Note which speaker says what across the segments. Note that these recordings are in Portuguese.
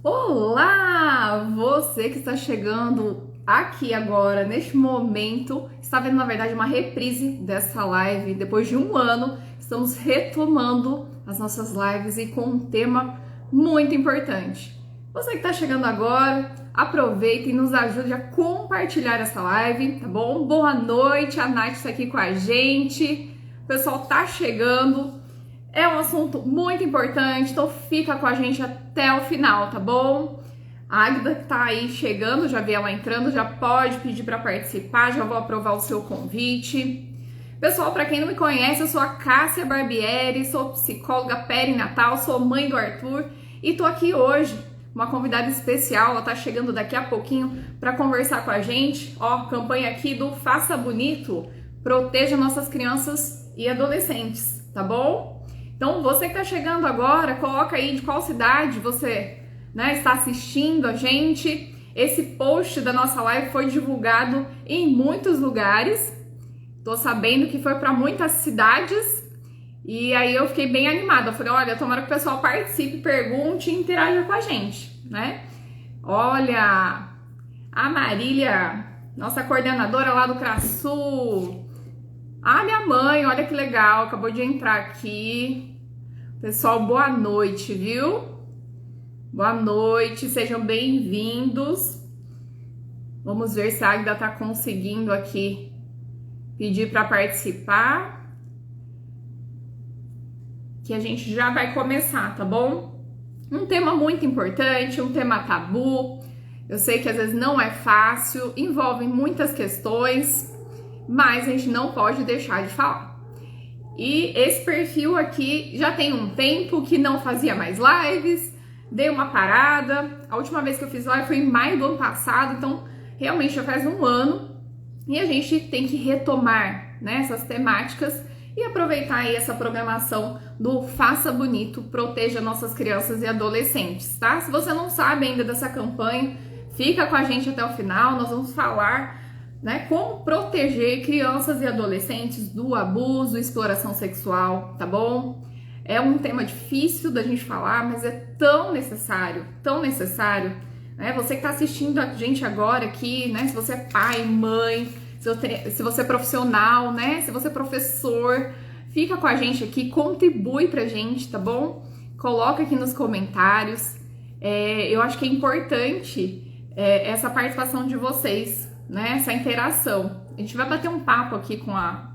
Speaker 1: Olá! Você que está chegando aqui agora, neste momento, está vendo na verdade uma reprise dessa live. Depois de um ano, estamos retomando as nossas lives e com um tema muito importante. Você que está chegando agora, aproveita e nos ajude a compartilhar essa live, tá bom? Boa noite, a Nath está aqui com a gente. O pessoal tá chegando. É um assunto muito importante, então fica com a gente até o final, tá bom? A Agda que tá aí chegando, já vi ela entrando, já pode pedir para participar, já vou aprovar o seu convite. Pessoal, para quem não me conhece, eu sou a Cássia Barbieri, sou psicóloga perinatal, sou mãe do Arthur e tô aqui hoje, uma convidada especial, ela tá chegando daqui a pouquinho para conversar com a gente. Ó, campanha aqui do Faça Bonito, proteja nossas crianças e adolescentes, tá bom? Então, você que está chegando agora, coloca aí de qual cidade você, está assistindo a gente. Esse post da nossa live foi divulgado em muitos lugares. Tô sabendo que foi para muitas cidades. E aí eu fiquei bem animada. Eu falei, olha, tomara que o pessoal participe, pergunte e interaja com a gente, né? Olha, a Marília, nossa coordenadora lá do CRASU. Ah, minha mãe, olha que legal, acabou de entrar aqui. Pessoal, boa noite, viu? Boa noite, sejam bem-vindos. Vamos ver se a Agda tá conseguindo aqui pedir para participar. Que a gente já vai começar, tá bom? Um tema muito importante, um tema tabu. Eu sei que às vezes não é fácil, envolve muitas questões, mas a gente não pode deixar de falar. E esse perfil aqui já tem um tempo que não fazia mais lives, dei uma parada. A última vez que eu fiz live foi em maio do ano passado, então realmente já faz um ano. E a gente tem que retomar, essas temáticas e aproveitar aí essa programação do Faça Bonito, proteja nossas crianças e adolescentes, tá? Se você não sabe ainda dessa campanha, fica com a gente até o final, nós vamos falar como proteger crianças e adolescentes do abuso e exploração sexual, tá bom? É um tema difícil da gente falar, mas é tão necessário, né? Você que tá assistindo a gente agora aqui, se você é pai, mãe, se você é profissional, se você é professor, fica com a gente aqui, contribui pra gente, tá bom? Coloca aqui nos comentários. Eu acho que é importante essa participação de vocês, essa interação. A gente vai bater um papo aqui com a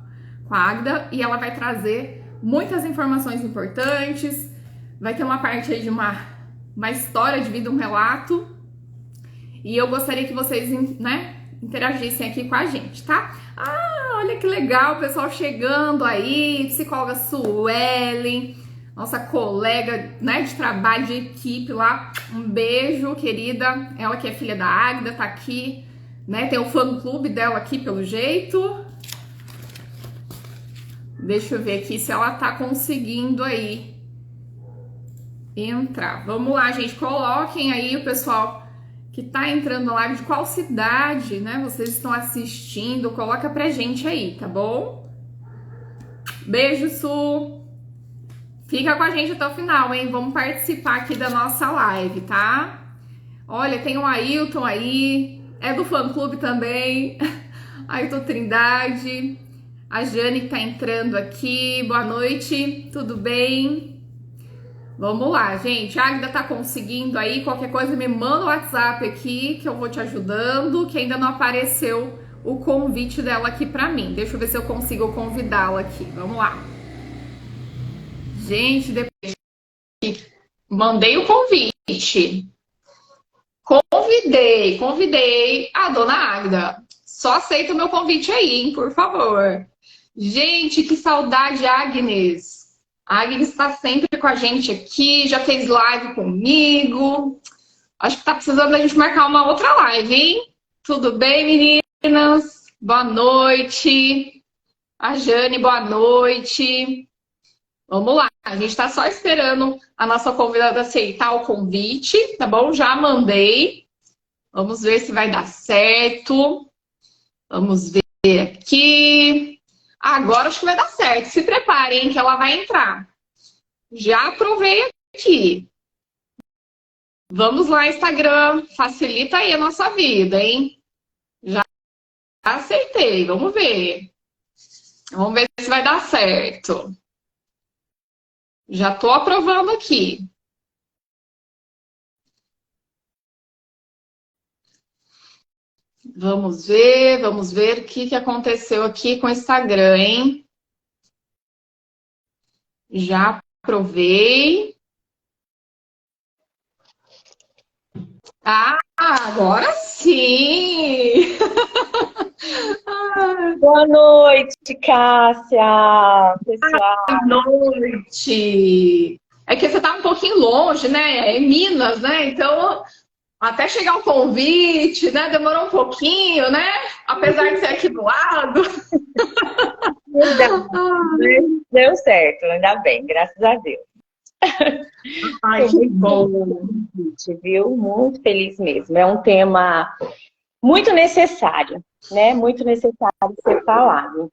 Speaker 1: Agda e ela vai trazer muitas informações importantes, vai ter uma parte aí de uma história de vida, um relato, e eu gostaria que vocês, interagissem aqui com a gente, tá? Ah, olha que legal, o pessoal chegando aí, psicóloga Suelen, nossa colega, de trabalho, de equipe lá, um beijo, querida, ela que é filha da Agda, tá aqui, tem o fã-clube dela aqui, pelo jeito. Deixa eu ver aqui se ela tá conseguindo aí entrar. Vamos lá, gente, coloquem aí o pessoal que tá entrando na live, de qual cidade, vocês estão assistindo, coloca pra gente aí, tá bom? Beijo, Su! Fica com a gente até o final, hein? Vamos participar aqui da nossa live, tá? Olha, tem o Ailton aí, é do fã-clube também, Ailton Trindade, a Jane que tá entrando aqui, boa noite, tudo bem? Vamos lá, gente, a Agda tá conseguindo aí, qualquer coisa me manda o WhatsApp aqui, que eu vou te ajudando, que ainda não apareceu o convite dela aqui pra mim. Deixa eu ver se eu consigo convidá-la aqui, vamos lá. Gente, depois mandei o convite. Convidei a dona Agda. Só aceita o meu convite aí, hein, por favor. Gente, que saudade, Agnes. A Agnes está sempre com a gente aqui, já fez live comigo. Acho que tá precisando da gente marcar uma outra live, hein? Tudo bem, meninas? Boa noite. A Jane, boa noite. Vamos lá, a gente tá só esperando a nossa convidada aceitar o convite, tá bom? Já mandei. Vamos ver se vai dar certo. Vamos ver aqui. Agora acho que vai dar certo. Se preparem que ela vai entrar. Já aprovei aqui. Vamos lá, Instagram. Facilita aí a nossa vida, hein? Já acertei. Vamos ver. Vamos ver se vai dar certo. Já tô aprovando aqui. Vamos ver o que aconteceu aqui com o Instagram, hein? Já aprovei. Ah, agora sim!
Speaker 2: Boa noite, Cássia, pessoal.
Speaker 1: Boa noite! É que você tá um pouquinho longe, né? Em Minas, né? Então, até chegar o convite, né? Demorou um pouquinho, né? Apesar de ser aqui do lado.
Speaker 2: Deu certo, ainda bem, graças a Deus.
Speaker 1: Ai, que bom!
Speaker 2: Viu? Muito feliz mesmo. É um tema muito necessário, né? Muito necessário ser falado.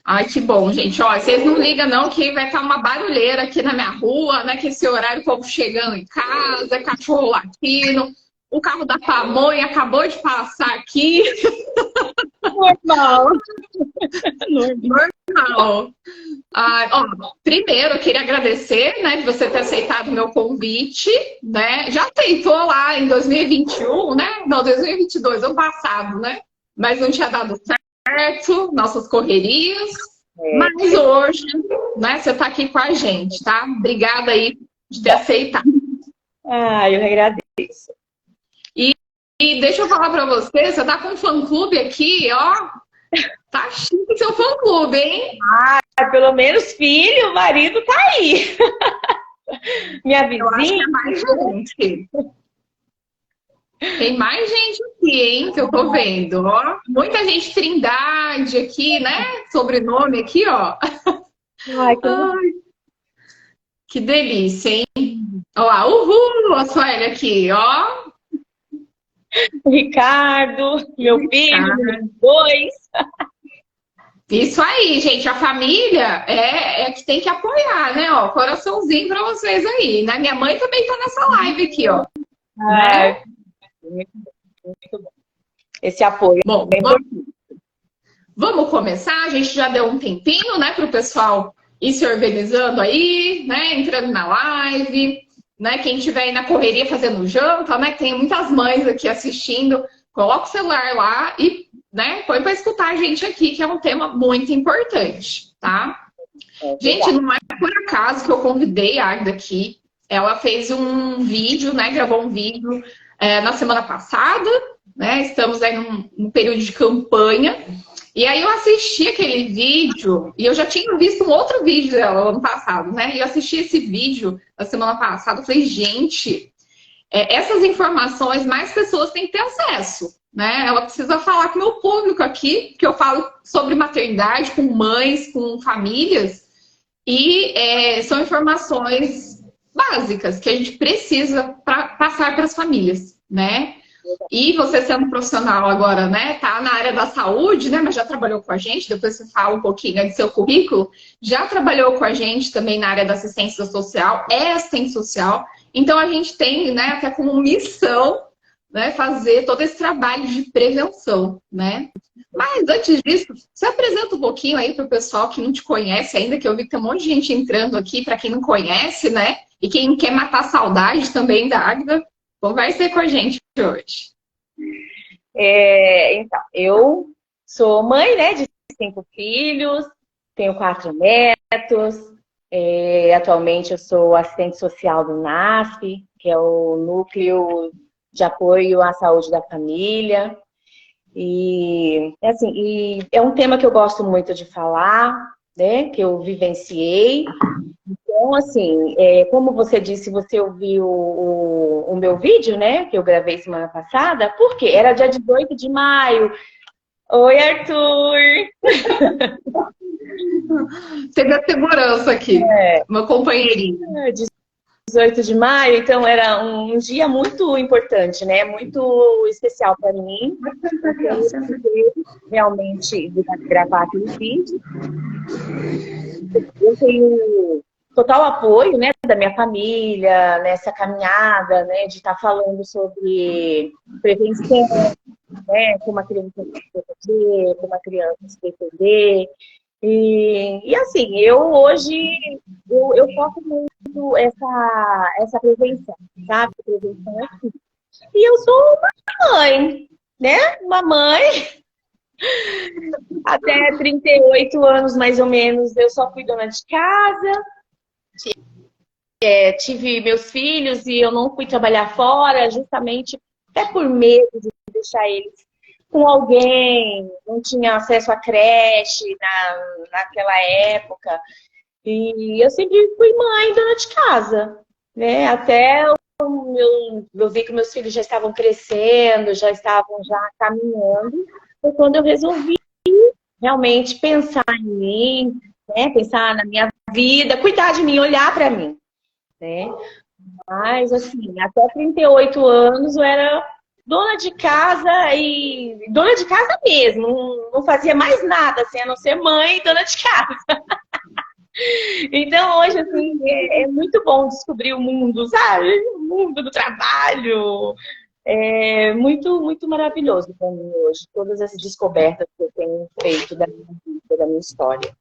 Speaker 1: Ai, que bom, gente. Ó, vocês não ligam não que vai estar uma barulheira aqui na minha rua, né? Que esse horário o povo chegando em casa, cachorro latindo, o carro da pamonha acabou de passar aqui.
Speaker 2: Normal.
Speaker 1: Normal. Ah, ó, primeiro, eu queria agradecer, né, de você ter aceitado o meu convite, né? Já aceitou lá em 2021, né? Não, 2022, ano passado, né? Mas não tinha dado certo, nossas correrias. Mas hoje, né, você está aqui com a gente, tá? Obrigada aí de ter aceitado.
Speaker 2: Ah, eu agradeço.
Speaker 1: E deixa eu falar para você, você tá com um fã-clube aqui, ó. Tá chique seu fã-clube, hein?
Speaker 2: Pelo menos filho, marido tá aí. Minha
Speaker 1: Eu acho que
Speaker 2: vizinha.
Speaker 1: é mais gente. Tem mais gente aqui, hein, que eu tô vendo, ó. Muita gente Trindade aqui, né? Sobrenome aqui, ó.
Speaker 2: Ai, que
Speaker 1: Ai, que delícia, hein? Ó, uhul, a Sueli aqui, ó.
Speaker 2: Ricardo, meu filho, meus dois.
Speaker 1: Isso aí, gente. A família é que tem que apoiar, né? Ó, coraçãozinho pra vocês aí, né? Minha mãe também tá nessa live aqui, ó. Né?
Speaker 2: Muito bom, muito bom. Esse apoio
Speaker 1: Bom,
Speaker 2: é importante.
Speaker 1: vamos começar. A gente já deu um tempinho, né, para o pessoal ir se organizando aí, né? Entrando na live, né? Quem estiver aí na correria fazendo janta, né? Tem muitas mães aqui assistindo. Coloca o celular lá e, né, põe para escutar a gente aqui, que é um tema muito importante, tá? Gente, não é por acaso que eu convidei a Agda aqui. Ela fez um vídeo, né? Gravou um vídeo na semana passada, né? Estamos aí num período de campanha. E aí eu assisti aquele vídeo, e eu já tinha visto um outro vídeo dela ano passado, né? E eu assisti esse vídeo na semana passada, eu falei, gente, essas informações mais pessoas têm que ter acesso, né? Ela precisa falar com o meu público aqui, que eu falo sobre maternidade, com mães, com famílias, e são informações básicas que a gente precisa passar para as famílias, né? E você sendo profissional agora, né, tá na área da saúde, né, mas já trabalhou com a gente, depois você fala um pouquinho do seu currículo, já trabalhou com a gente também na área da assistência social, é assistente social, então a gente tem, né, até como missão, né, fazer todo esse trabalho de prevenção, né. Mas antes disso, você apresenta um pouquinho aí para o pessoal que não te conhece ainda, que eu vi que tem um monte de gente entrando aqui, para quem não conhece, né, e quem quer matar a saudade também da Agda, converse com a gente hoje.
Speaker 2: Então, eu sou mãe, né, de 5 filhos, tenho 4 netos. Atualmente eu sou assistente social do NASF, que é o Núcleo de Apoio à Saúde da Família. E, assim, é um tema que eu gosto muito de falar, né, que eu vivenciei. Então, assim, como você disse, você ouviu o meu vídeo, né, que eu gravei semana passada, por quê? Era dia 18 de maio. Oi, Arthur!
Speaker 1: Teve a segurança aqui, meu companheirinho.
Speaker 2: 18 de maio, então era um dia muito importante, né, muito especial para mim. Realmente, de gravar aquele vídeo. Eu tenho total apoio, né, da minha família nessa caminhada, né, de estar falando sobre prevenção, né, como a criança se proteger, como a criança se defender. E assim, eu hoje, eu foco muito essa prevenção, sabe? Prevenção é tudo. E eu sou uma mãe, né? Uma mãe, até 38 anos mais ou menos, eu só fui dona de casa, tive meus filhos e eu não fui trabalhar fora, justamente até por medo de deixar eles com alguém, não tinha acesso à creche naquela época. E eu sempre fui mãe, dona de casa, né? Até eu vi que meus filhos já estavam crescendo, já estavam já caminhando. Foi quando eu resolvi realmente pensar em mim, né? Pensar na minha vida, cuidar de mim, olhar para mim, né? Mas, assim, até 38 anos eu era dona de casa e dona de casa mesmo. Não fazia mais nada, assim, a não ser mãe e dona de casa. Então, hoje, assim, é muito bom descobrir o mundo, sabe? O mundo do trabalho. É muito, muito maravilhoso para mim hoje. Todas essas descobertas que eu tenho feito da minha vida, da minha história.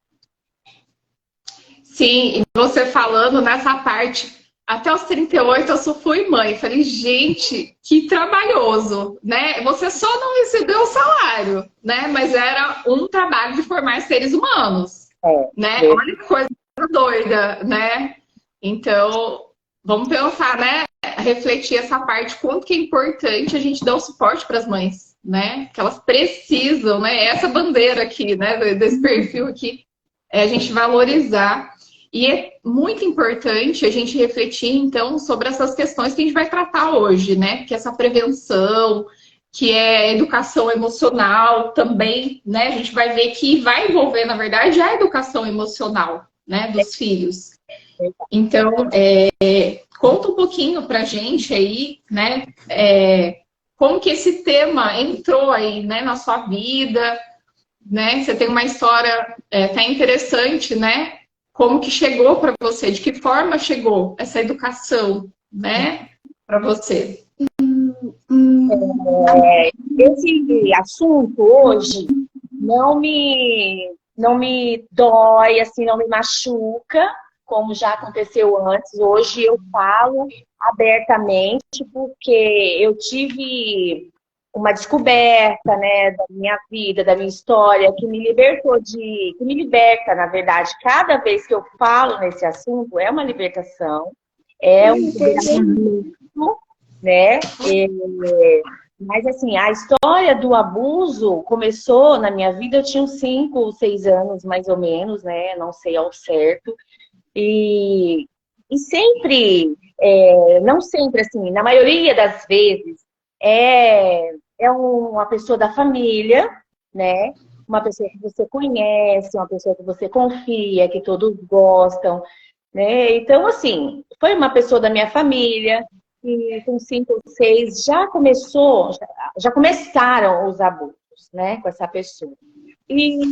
Speaker 1: Sim, e você falando nessa parte, até os 38 eu só fui mãe. Falei, gente, que trabalhoso, né? Você só não recebeu o salário, né? Mas era um trabalho de formar seres humanos, né? Olha que coisa doida, né? Então, vamos pensar, né? Refletir essa parte, quanto que é importante a gente dar o suporte para as mães, né? Que elas precisam, né? Essa bandeira aqui, né? Desse perfil aqui, é a gente valorizar. E é muito importante a gente refletir, então, sobre essas questões que a gente vai tratar hoje, né? Que é essa prevenção, que é educação emocional também, né? A gente vai ver que vai envolver, na verdade, a educação emocional, né? Dos filhos. Então, conta um pouquinho pra gente aí, né? Como que esse tema entrou aí, né? Na sua vida, né? Você tem uma história até interessante, né? Como que chegou para você? De que forma chegou essa educação, né, para você?
Speaker 2: Esse assunto hoje não me dói, assim, não me machuca, como já aconteceu antes. Hoje eu falo abertamente porque eu tive uma descoberta, né, da minha vida, da minha história, que me liberta, na verdade. Cada vez que eu falo nesse assunto, é uma libertação, é um libertamento, né? Mas, assim, a história do abuso começou na minha vida, eu tinha uns 5, 6 anos, mais ou menos, né? Não sei ao certo. E sempre, não sempre, assim, na maioria das vezes, é uma pessoa da família, né? Uma pessoa que você conhece, uma pessoa que você confia, que todos gostam, né? Então, assim, foi uma pessoa da minha família e com 5 ou 6 já começaram os abusos, né? Com essa pessoa. E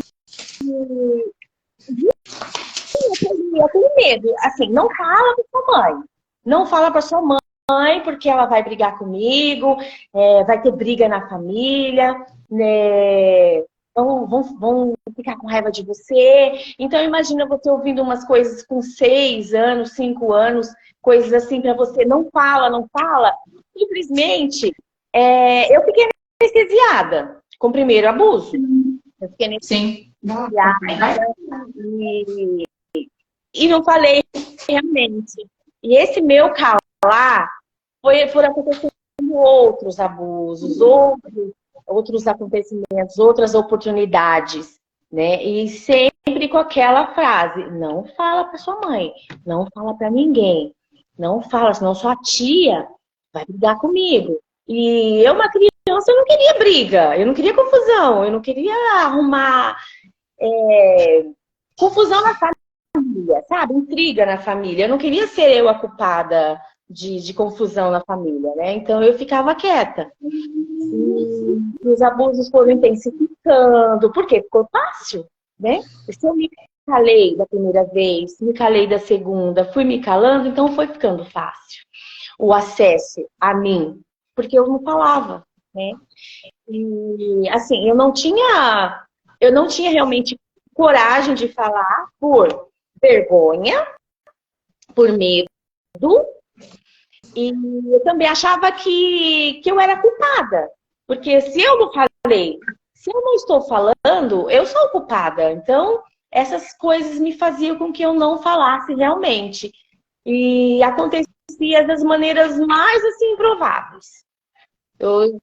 Speaker 2: eu tenho medo, assim, não fala para sua mãe, não fala para sua mãe, porque ela vai brigar comigo, vai ter briga na família, né? Então, vão ficar com raiva de você. Então, imagina você ouvindo umas coisas com 6 anos, 5 anos, coisas assim para você, não fala, não fala. Simplesmente, eu fiquei anestesiada com o primeiro abuso. Eu fiquei anestesiada e não falei realmente. E esse meu calar foram acontecendo outros abusos, outros acontecimentos, outras oportunidades, né? E sempre com aquela frase: não fala para sua mãe, não fala para ninguém, não fala, senão sua tia vai brigar comigo. E eu, uma criança, eu não queria briga, eu não queria confusão, eu não queria arrumar confusão na família, sabe? Intriga na família. Eu não queria ser eu a culpada de confusão na família, né? Então eu ficava quieta. E os abusos foram intensificando, porque ficou fácil, né? Se eu me calei da primeira vez, me calei da segunda, fui me calando, então foi ficando fácil o acesso a mim, porque eu não falava, né? E assim, eu não tinha realmente coragem de falar por vergonha, por medo, e eu também achava que eu era culpada. Porque se eu não falei, se eu não estou falando, eu sou culpada. Então, essas coisas me faziam com que eu não falasse realmente. E acontecia das maneiras mais assim improváveis. Eu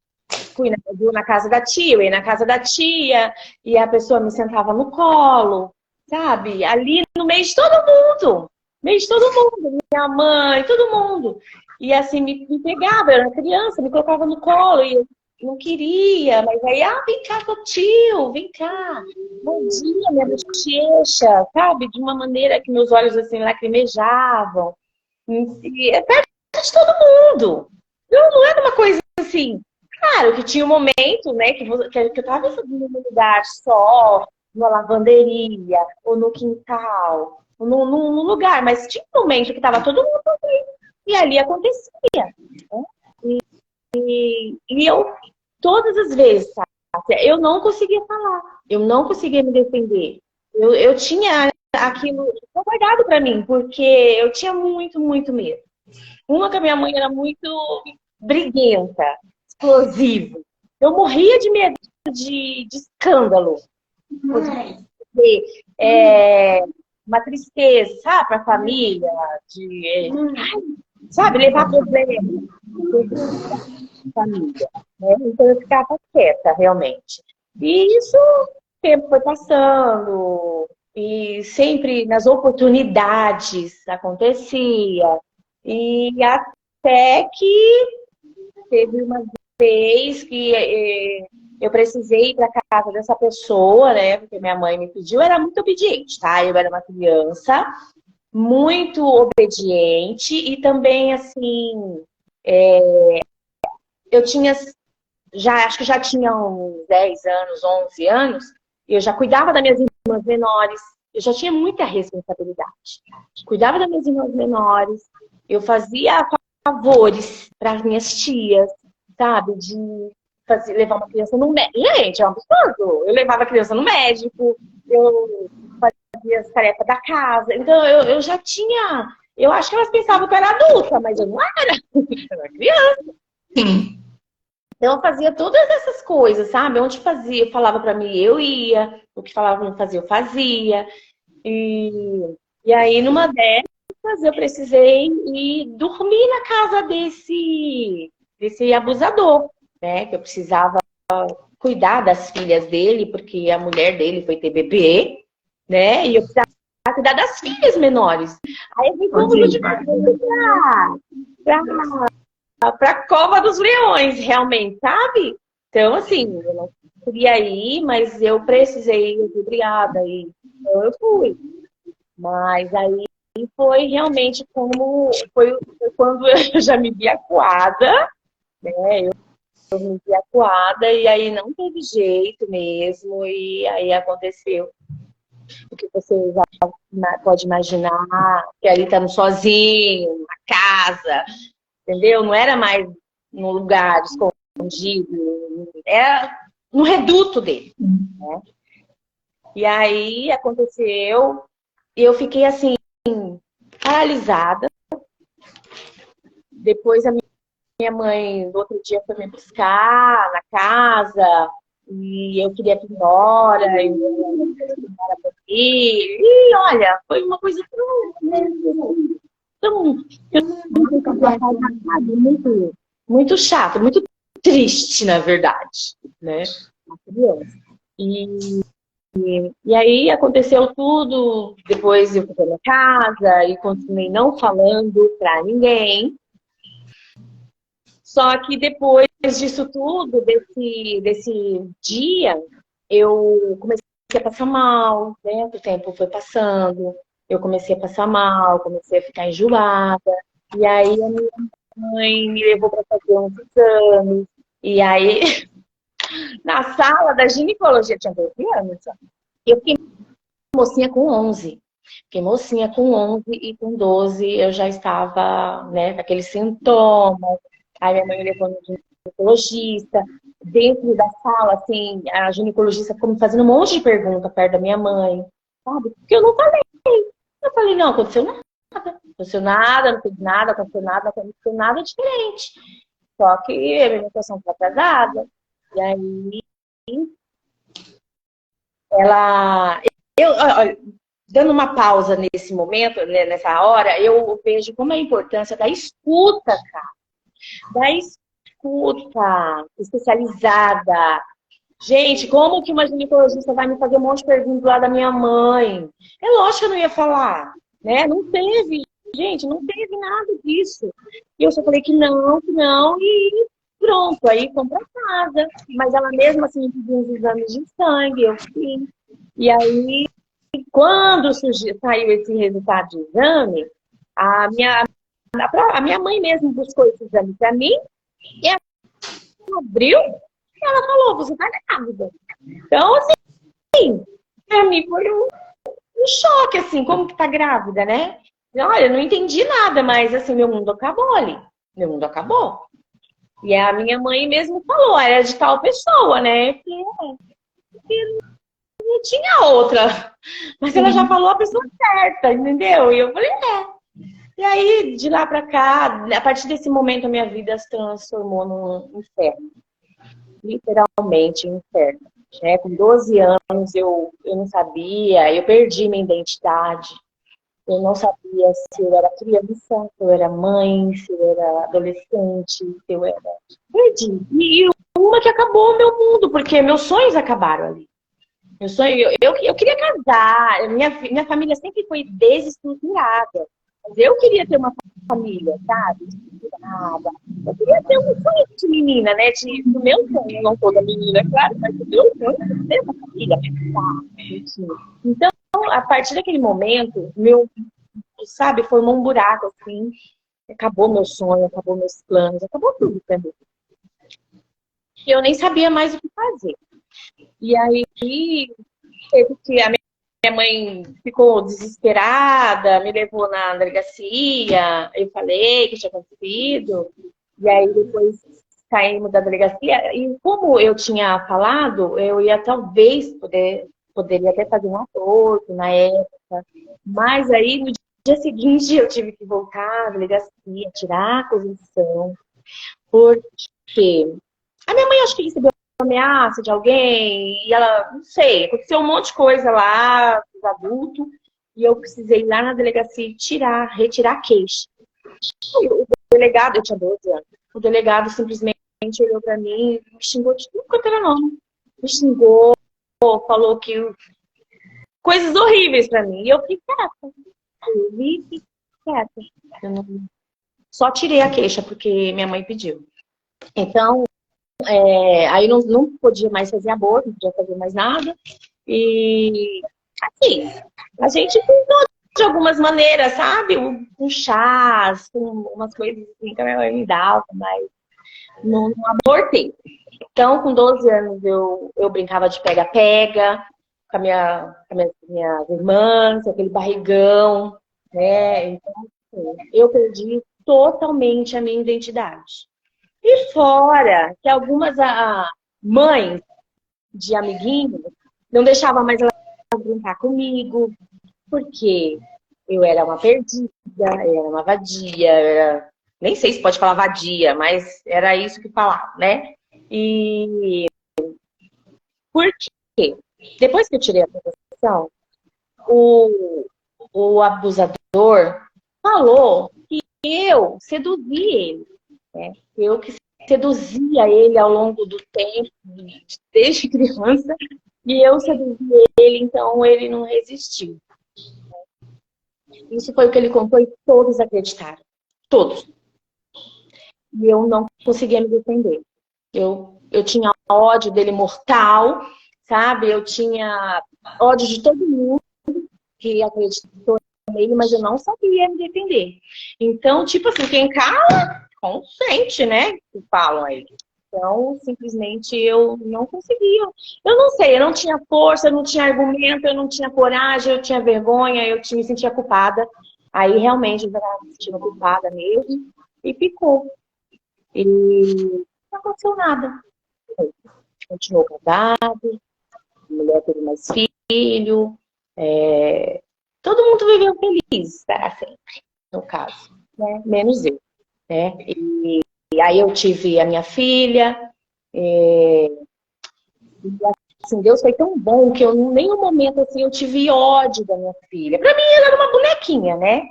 Speaker 2: fui na casa da tia, eu ia na casa da tia, e a pessoa me sentava no colo, sabe? Ali no meio de todo mundo. No meio de todo mundo, minha mãe, todo mundo. E assim, me pegava, eu era criança, me colocava no colo, e eu não queria, mas aí, vem cá, teu tio, vem cá. Bom dia, minha bochecha, sabe? De uma maneira que meus olhos assim lacrimejavam. E é perto de todo mundo. Não era uma coisa assim. Claro que tinha um momento, né, que eu tava num lugar só, numa lavanderia, ou no quintal, ou num lugar, mas tinha um momento que tava todo mundo ali, e ali acontecia. Né? E eu, todas as vezes, sabe, eu não conseguia falar, eu não conseguia me defender. Eu tinha aquilo guardado pra mim, porque eu tinha muito, muito medo. Uma que a minha mãe era muito briguenta, explosiva. Eu morria de medo de escândalo. Porque, uma tristeza, sabe, para a família, sabe, levar problema para a família. Né? Então eu ficava quieta, realmente. E isso, o tempo foi passando, e sempre nas oportunidades acontecia. E até que teve uma vez que eu precisei ir para casa dessa pessoa, né? Porque minha mãe me pediu, eu era muito obediente, tá? Eu era uma criança muito obediente e também, assim, eu tinha, acho que já tinha uns 10 anos, 11 anos, e eu já cuidava das minhas irmãs menores, eu já tinha muita responsabilidade. Cuidava das minhas irmãs menores, eu fazia favores para as minhas tias, sabe? De levar uma criança no médico. Gente, é um absurdo. Eu levava a criança no médico, eu fazia as tarefas da casa. Então, eu já tinha... Eu acho que elas pensavam que eu era adulta, mas eu não era. Eu era criança.
Speaker 1: Sim.
Speaker 2: Então, eu fazia todas essas coisas, sabe? Onde fazia, falava pra mim, eu ia. O que falava pra mim fazer, eu fazia. E aí, numa dessas, eu precisei ir dormir na casa desse abusador, né? Que eu precisava cuidar das filhas dele, porque a mulher dele foi ter bebê, né? E eu precisava cuidar das filhas menores. Aí eu fui como de pra Cova dos Leões, realmente, sabe? Então, assim, eu não queria ir, mas eu precisei, eu fui obrigada. Então eu fui. Mas aí foi realmente foi quando eu já me vi acuada, né? Eu me vi acuada e aí não teve jeito mesmo, e aí aconteceu o que você já pode imaginar, que ali estando sozinho, na casa, entendeu? Não era mais num lugar escondido, era no reduto dele, né? E aí aconteceu, e eu fiquei assim, paralisada. Depois a minha mãe, no outro dia, foi me buscar na casa, e eu queria ir embora, e olha, foi uma coisa tão muito, muito chata, muito triste, na verdade, né? Uma criança. E aí aconteceu tudo, depois eu fui pra minha casa e continuei não falando pra ninguém. Só que depois disso tudo, desse dia, eu comecei a passar mal, né? O tempo foi passando, eu comecei a passar mal, comecei a ficar enjoada. E aí a minha mãe me levou para fazer uns exames. E aí, na sala da ginecologia, tinha 12 anos, eu fiquei mocinha com 11. Fiquei mocinha com 11 e com 12 eu já estava, né, com aqueles sintomas. Aí minha mãe me levou no ginecologista. Dentro da sala, assim, a ginecologista ficou me fazendo um monte de pergunta perto da minha mãe, sabe? Porque eu não falei. Eu falei, não, aconteceu nada. Não aconteceu nada, não fiz nada, aconteceu nada, não aconteceu nada diferente. Só que a minha menstruação foi atrasada. E aí, ela... olha, dando uma pausa nesse momento, né, nessa hora, eu vejo como é a importância da escuta, cara. Da escuta especializada. Gente, como que uma ginecologista vai me fazer um monte de perguntas lá da minha mãe? É lógico que eu não ia falar, né? Não teve, gente, não teve nada disso. E eu só falei que não, e pronto, aí fomos pra casa. Mas ela mesma assim pediu uns exames de sangue, eu fiz. E aí, quando saiu esse resultado de exame, a minha mãe mesmo buscou esse exame pra mim, e ela abriu, e ela falou, você tá grávida. Então, assim, pra mim foi um choque, assim, como que tá grávida, né? Olha, eu não entendi nada, mas assim, meu mundo acabou ali. Meu mundo acabou. E a minha mãe mesmo falou, era de tal pessoa, né? Que não tinha outra. Mas ela já falou a pessoa certa, entendeu? E eu falei, é. E aí, de lá pra cá, a partir desse momento, a minha vida se transformou num inferno. Literalmente um inferno. Né? Com 12 anos, eu não sabia, eu perdi minha identidade. Eu não sabia se eu era criança, se eu era mãe, se eu era adolescente, se eu era... Perdi. E uma que acabou o meu mundo, porque meus sonhos acabaram ali. Meu sonho, eu queria casar, minha família sempre foi desestruturada. Mas eu queria ter uma família, sabe? Estruturada. Eu queria ter um sonho de menina, né? Do meu sonho, não toda menina, claro, mas do meu sonho de ter uma família. Então, a partir daquele momento, sabe, formou um buraco, assim. Acabou meu sonho, acabou meus planos, acabou tudo pra mim. E eu nem sabia mais o que fazer. E aí, teve que a minha mãe ficou desesperada, me levou na delegacia, eu falei que tinha acontecido, e aí depois saímos da delegacia, e como eu tinha falado, eu ia talvez poderia até fazer um aborto na época, mas aí no dia seguinte eu tive que voltar à delegacia, tirar a acusação, porque a minha mãe acho que recebeu ameaça de alguém, e ela, não sei, aconteceu um monte de coisa lá, os adultos, e eu precisei ir lá na delegacia retirar a queixa. O delegado, eu tinha 12 anos, o delegado simplesmente olhou pra mim e me xingou de tudo quanto era nome. Me xingou, falou que coisas horríveis pra mim, e eu fiquei quieta. Eu fiquei quieta. Só tirei a queixa, porque minha mãe pediu. Então, aí não podia mais fazer aborto, não podia fazer mais nada. E, assim, a gente cuidou de algumas maneiras, sabe? Com chás, com umas coisas assim que a minha mãe me dava, mas não abortei. Então, com 12 anos, eu brincava de pega-pega com minhas irmãs, aquele barrigão, né? Então, assim, eu perdi totalmente a minha identidade. E fora que algumas mães de amiguinhos não deixavam mais elas brincar comigo, porque eu era uma perdida, eu era uma vadia, nem sei se pode falar vadia, mas era isso que falava, né? E por quê? Depois que eu tirei a proteção, o abusador falou que eu seduzi ele, né? Eu que seduzia ele ao longo do tempo, desde criança, e eu seduzi ele, então ele não resistiu. Isso foi o que ele contou e todos acreditaram. Todos. E eu não conseguia me defender. Eu tinha ódio dele mortal, sabe? Eu tinha ódio de todo mundo que acreditou nele, mas eu não sabia me defender. Então, tipo assim, quem cala, consente, né? Que falam aí. Então, simplesmente eu não conseguia. Eu não sei, eu não tinha força, eu não tinha argumento, eu não tinha coragem, eu tinha vergonha, me sentia culpada. Aí realmente eu estava me sentindo culpada mesmo e ficou. E não aconteceu nada. Continuou casado, a mulher teve mais filho, todo mundo viveu feliz para sempre, no caso, né? Menos eu, né? E aí eu tive a minha filha, e assim, Deus foi tão bom que eu em nenhum momento assim eu tive ódio da minha filha. Para mim ela era uma bonequinha, né?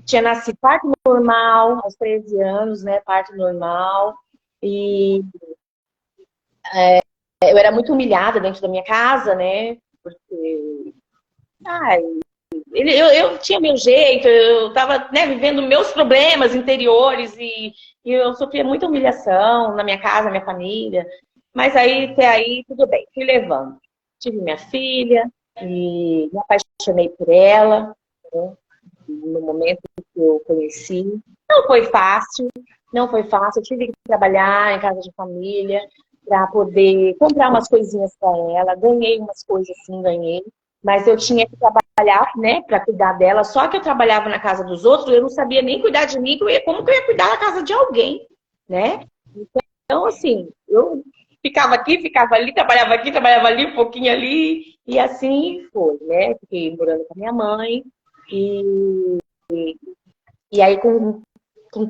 Speaker 2: Tinha nascido parto normal, aos 13 anos, né? Parto normal. E eu era muito humilhada dentro da minha casa, né? Porque ai, eu tinha meu jeito, eu estava, né, vivendo meus problemas interiores e eu sofria muita humilhação na minha casa, na minha família. Mas aí, até aí, tudo bem, fui levando. Tive minha filha e me apaixonei por ela, né, no momento que eu conheci. Não foi fácil, não foi fácil. Eu tive que trabalhar em casa de família para poder comprar umas coisinhas para ela. Ganhei umas coisas, sim, ganhei. Mas eu tinha que trabalhar, né, para cuidar dela. Só que eu trabalhava na casa dos outros, eu não sabia nem cuidar de mim, como que eu ia cuidar da casa de alguém, né? Então, assim, eu ficava ali, trabalhava aqui, trabalhava ali, um pouquinho ali, e assim foi, né? Fiquei morando com a minha mãe, e, e aí com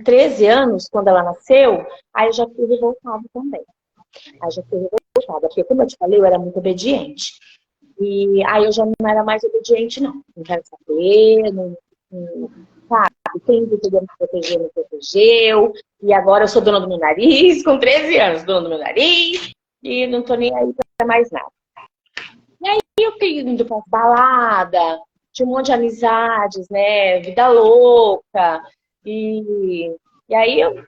Speaker 2: 13 anos, quando ela nasceu, aí eu já fui revoltada também. Aí já fui revoltada, porque como eu te falei, eu era muito obediente. E aí eu já não era mais obediente, não. Não quero saber, sabe? Quem podia me proteger, me protegeu. E agora eu sou dona do meu nariz, com 13 anos, dona do meu nariz, e não tô nem aí pra mais nada. E aí eu fiquei indo pra balada, tinha um monte de amizades, né? Vida louca. E aí eu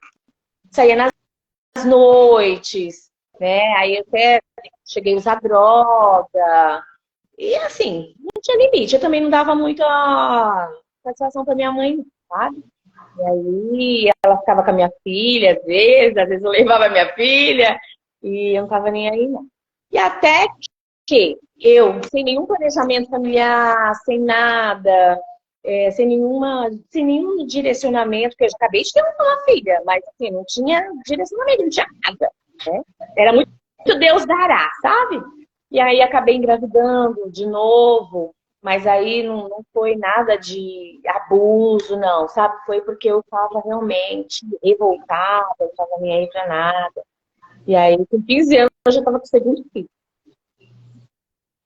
Speaker 2: saía nas noites, né? Aí até cheguei a usar droga. E assim, não tinha limite. Eu também não dava muita satisfação pra minha mãe, sabe? E aí ela ficava com a minha filha, às vezes eu levava a minha filha, e eu não tava nem aí, não. E até que eu, sem nenhum planejamento familiar, sem nada, sem nenhum direcionamento, porque eu já acabei de ter uma filha, mas assim, não tinha direcionamento, não tinha nada, né? Era muito Deus dará, sabe? E aí acabei engravidando de novo, mas aí não foi nada de abuso, não, sabe? Foi porque eu estava realmente revoltada, eu estava nem aí pra nada. E aí, com 15 anos, eu já estava com o segundo filho.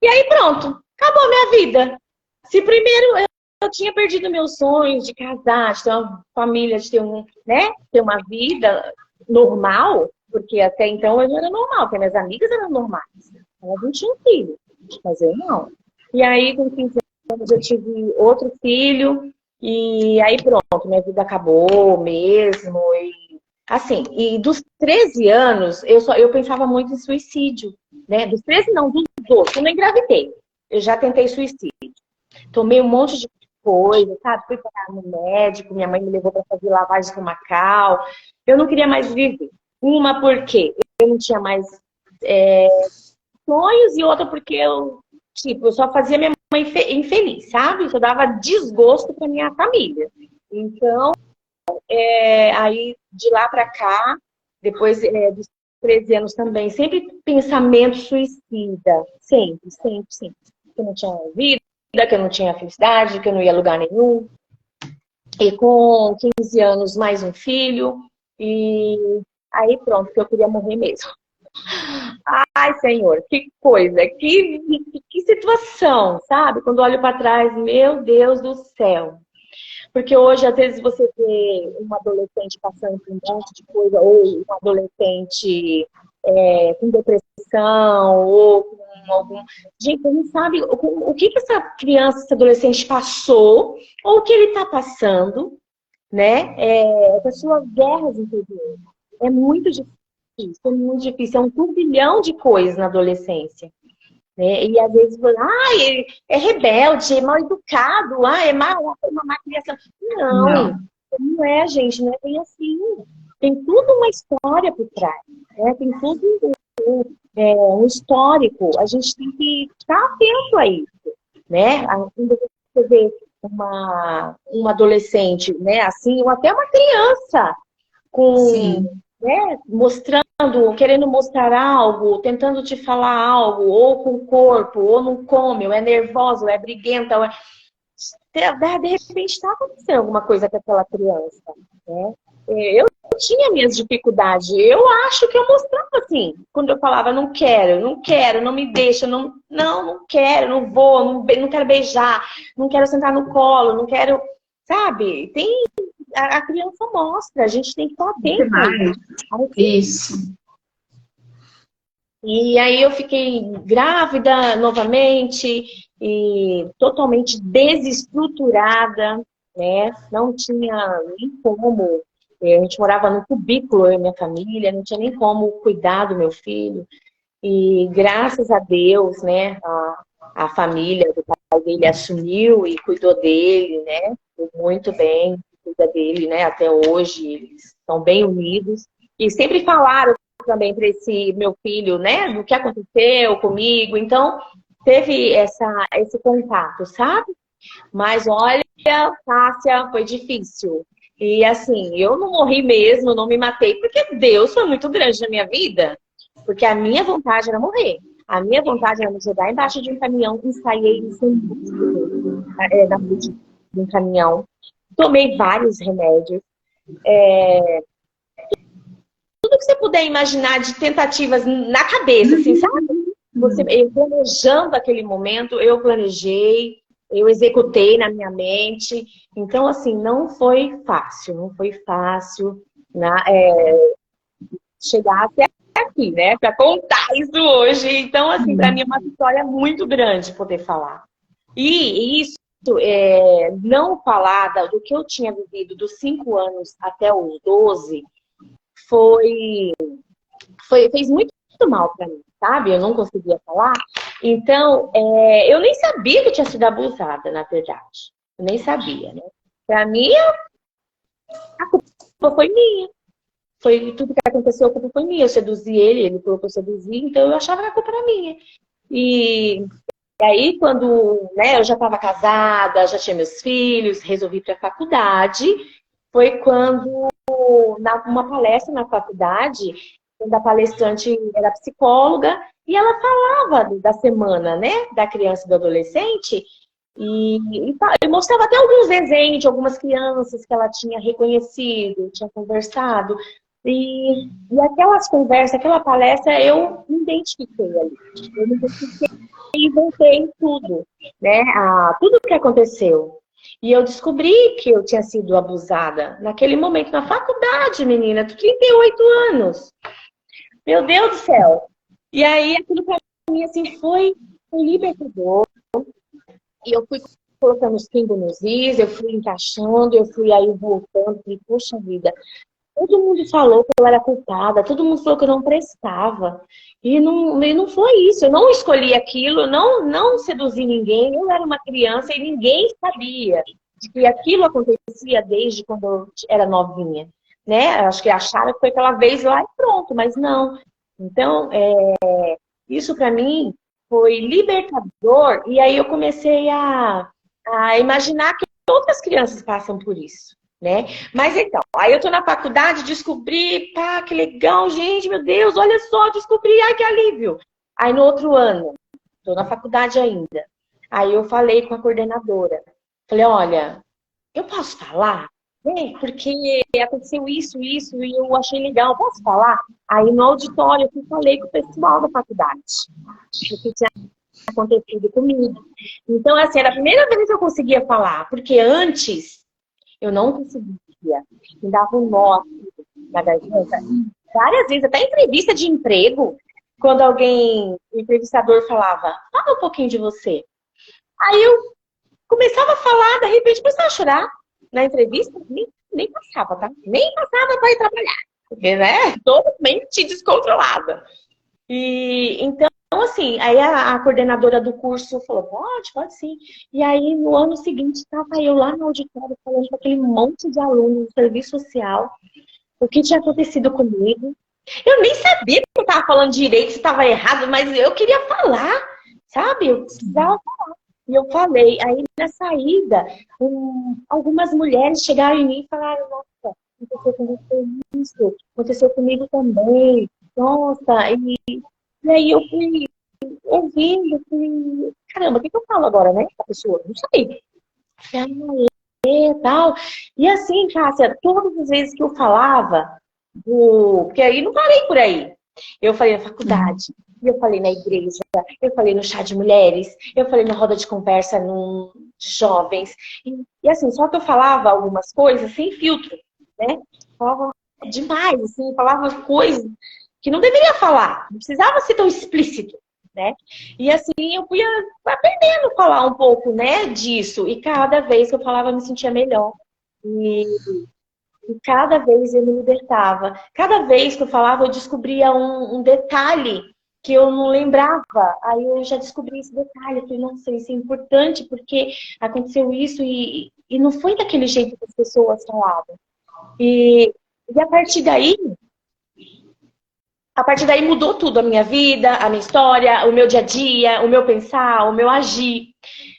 Speaker 2: E aí, pronto, acabou a minha vida. Se primeiro eu tinha perdido meus sonhos de casar, de ter uma família, de ter né, ter uma vida normal, porque até então eu não era normal, porque minhas amigas eram normais. Elas não tinham filho, mas eu não. E aí, com 15 anos, eu tive outro filho, e aí pronto, minha vida acabou mesmo. E assim, e dos 13 anos, eu pensava muito em suicídio, né? Dos 13 não, dos 12, eu não engravidei. Eu já tentei suicídio. Tomei um monte de coisa, sabe? Fui parar no médico, minha mãe me levou para fazer lavagem estomacal. Eu não queria mais viver. Uma porque eu não tinha mais sonhos e outra porque eu só fazia minha mãe infeliz, sabe? Só dava desgosto para minha família. Então, aí de lá para cá, depois dos 13 anos também, sempre pensamento suicida. Sempre, sempre, sempre. Que eu não tinha vida, que eu não tinha felicidade, que eu não ia a lugar nenhum. E com 15 anos, mais um filho. E aí pronto, que eu queria morrer mesmo. Ai, Senhor, que coisa, que situação, sabe? Quando olho para trás, meu Deus do céu. Porque hoje, às vezes, você vê um adolescente passando por um monte de coisa, ou um adolescente com depressão, ou com algum... Gente, você não sabe o que essa criança, esse adolescente passou, ou o que ele está passando, né? Com suas guerras interiores. É muito difícil. É muito difícil, é um turbilhão de coisas na adolescência. Né? E às vezes, é rebelde, é mal educado, é uma má criação. Não, não é, gente, não é bem assim. Tem tudo uma história por trás. né? Tem tudo um histórico. A gente tem que estar atento a isso, né? Quando você vê uma adolescente, né, assim, ou até uma criança com,
Speaker 1: Sim.
Speaker 2: né, mostrando, querendo mostrar algo, tentando te falar algo, ou com o corpo, ou não come, ou é nervosa, ou é briguenta, ou é... de repente está acontecendo alguma coisa com aquela criança, né? Eu tinha minhas dificuldades. Eu acho que eu mostrava assim, quando eu falava não quero, não quero, não me deixa, não quero, não vou, não quero beijar, não quero sentar no colo, não quero, sabe? Tem a criança mostra, a gente tem que estar atento aí.
Speaker 1: Demais. Isso.
Speaker 2: E aí eu fiquei grávida novamente e totalmente desestruturada, né? Não tinha nem como. A gente morava num cubículo, eu e minha família, não tinha nem como cuidar do meu filho. E graças a Deus, né, a família do pai dele assumiu e cuidou dele, né? Muito bem, cuida dele, né? Até hoje, eles estão bem unidos. E sempre falaram também para esse meu filho, né, do que aconteceu comigo. Então, teve esse contato, sabe? Mas olha, Cássia, foi difícil. E assim, eu não morri mesmo, não me matei, porque Deus foi muito grande na minha vida. Porque a minha vontade era morrer. A minha vontade era me jogar embaixo de um caminhão, ensaiei isso na frente de um caminhão. Tomei vários remédios. Tudo que você puder imaginar de tentativas na cabeça, assim, sabe? Eu planejando aquele momento, eu planejei, eu executei na minha mente. Então, assim, não foi fácil, não foi fácil chegar até aqui, né? Para contar isso hoje. Então, assim, para mim é uma vitória muito grande poder falar. E isso, não falar do que eu tinha vivido dos 5 anos até os 12, fez muito mal para mim, sabe? Eu não conseguia falar. Então, eu nem sabia que eu tinha sido abusada, na verdade. Eu nem sabia, né? Para mim, a culpa foi minha. Foi tudo que aconteceu, a culpa foi minha. Eu seduzi ele, ele falou que eu seduzi, então eu achava que a culpa era minha. E aí, quando, né, eu já estava casada, já tinha meus filhos, resolvi ir para a faculdade, foi quando, numa palestra na faculdade, quando a palestrante era psicóloga, e ela falava da semana, né, da criança e do adolescente, e mostrava até alguns desenhos de algumas crianças que ela tinha reconhecido, tinha conversado. E aquelas conversas, aquela palestra, eu me identifiquei ali. Eu me identifiquei e voltei tudo, né? Tudo o que aconteceu. E eu descobri que eu tinha sido abusada naquele momento, na faculdade, menina, com 38 anos. Meu Deus do céu! E aí, aquilo pra mim, assim, foi libertador. E eu fui colocando os pingos nos is, eu fui encaixando, eu fui aí voltando, falei, poxa vida, todo mundo falou que eu era culpada, todo mundo falou que eu não prestava. E não foi isso, eu não escolhi aquilo, eu não seduzi ninguém, eu era uma criança e ninguém sabia de que aquilo acontecia desde quando eu era novinha, né? Acho que acharam que foi aquela vez lá e pronto, mas não. Então, isso para mim foi libertador e aí eu comecei a imaginar que outras crianças passam por isso, né? Mas então, aí eu tô na faculdade, descobri, pá, que legal, gente, meu Deus, olha só, descobri, ai que alívio. Aí no outro ano, tô na faculdade ainda, aí eu falei com a coordenadora, falei, olha, eu posso falar? Porque aconteceu isso, e eu achei legal, posso falar? Aí no auditório eu falei com o pessoal da faculdade, o que tinha acontecido comigo. Então, assim, era a primeira vez que eu conseguia falar, porque antes eu não conseguia. Me dava um nó na garganta. Várias vezes, até em entrevista de emprego, quando o entrevistador falava, fala um pouquinho de você. Aí eu começava a falar, de repente começava a chorar na entrevista, nem passava, tá? Nem passava para ir trabalhar. Porque, né? Totalmente descontrolada. E então, assim, aí a coordenadora do curso falou, pode sim. E aí, no ano seguinte, estava eu lá no auditório falando com aquele monte de alunos do serviço social, o que tinha acontecido comigo. Eu nem sabia que eu estava falando direito, se estava errado, mas eu queria falar, sabe? Eu precisava falar. E eu falei. Aí, na saída, algumas mulheres chegaram em mim e falaram, nossa, aconteceu com você isso, aconteceu comigo também. Nossa, e aí eu fui ouvindo, fui, caramba, o que eu falo agora, né? A pessoa, não sei. Tal. E assim, Cássia, todas as vezes que eu falava, porque aí não parei por aí. Eu falei na faculdade, eu falei na igreja, eu falei no chá de mulheres, eu falei na roda de conversa de jovens. E assim, só que eu falava algumas coisas sem filtro, né? Falava demais, assim, falava coisas que não deveria falar, não precisava ser tão explícito, né? E assim, eu fui aprendendo a falar um pouco, né, disso. E cada vez que eu falava, eu me sentia melhor. E cada vez eu me libertava. Cada vez que eu falava, eu descobria um detalhe que eu não lembrava. Aí eu já descobri esse detalhe. Eu falei, nossa, isso é importante porque aconteceu isso e não foi daquele jeito que as pessoas falavam. E a partir daí mudou tudo, a minha vida, a minha história, o meu dia a dia, o meu pensar, o meu agir.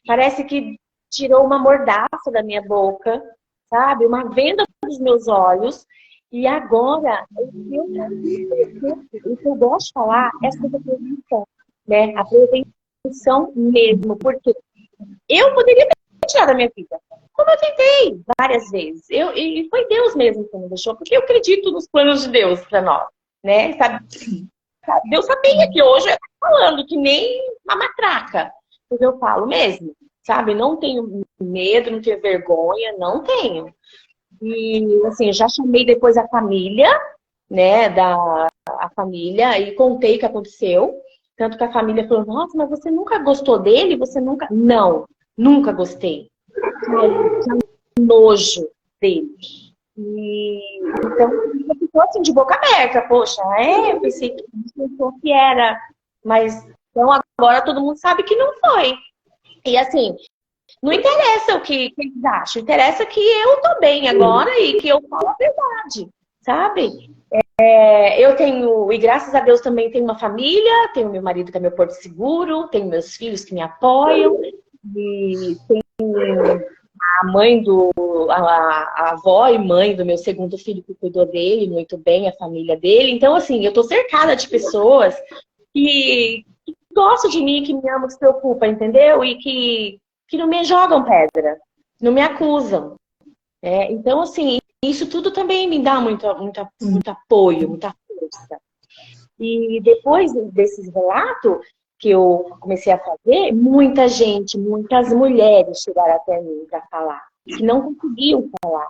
Speaker 2: Parece que tirou uma mordaça da minha boca, sabe? Uma venda dos meus olhos. E agora, o que eu gosto de falar é sobre a prevenção, né? A prevenção mesmo, porque eu poderia ter tirado a minha vida, como eu tentei várias vezes. E foi Deus mesmo que me deixou, porque eu acredito nos planos de Deus para nós, né? Sabe? Deus sabia que hoje eu estou falando que nem uma matraca, porque eu falo mesmo, sabe? Não tenho medo, não tenho vergonha, não tenho. E, assim, já chamei depois a família, né, a família, e contei o que aconteceu. Tanto que a família falou, nossa, mas você nunca gostou dele? Você nunca... Não, nunca gostei. Tinha nojo dele. E, então, eu ficou assim, de boca aberta. Poxa, eu pensei que era. Mas, então, agora todo mundo sabe que não foi. E, assim, não interessa o que eles acham, interessa que eu tô bem agora e que eu falo a verdade, sabe? Eu tenho, e graças a Deus também tenho uma família, tenho meu marido que é meu porto seguro, tenho meus filhos que me apoiam, e tenho a mãe a avó e mãe do meu segundo filho que cuidou dele muito bem, a família dele. Então, assim, eu tô cercada de pessoas que gostam de mim, que me amam, que se preocupam, entendeu? E que não me jogam pedra, não me acusam. Então, assim, isso tudo também me dá muito apoio, muita força. E depois desses relatos que eu comecei a fazer, muita gente, muitas mulheres chegaram até mim para falar, que não conseguiam falar.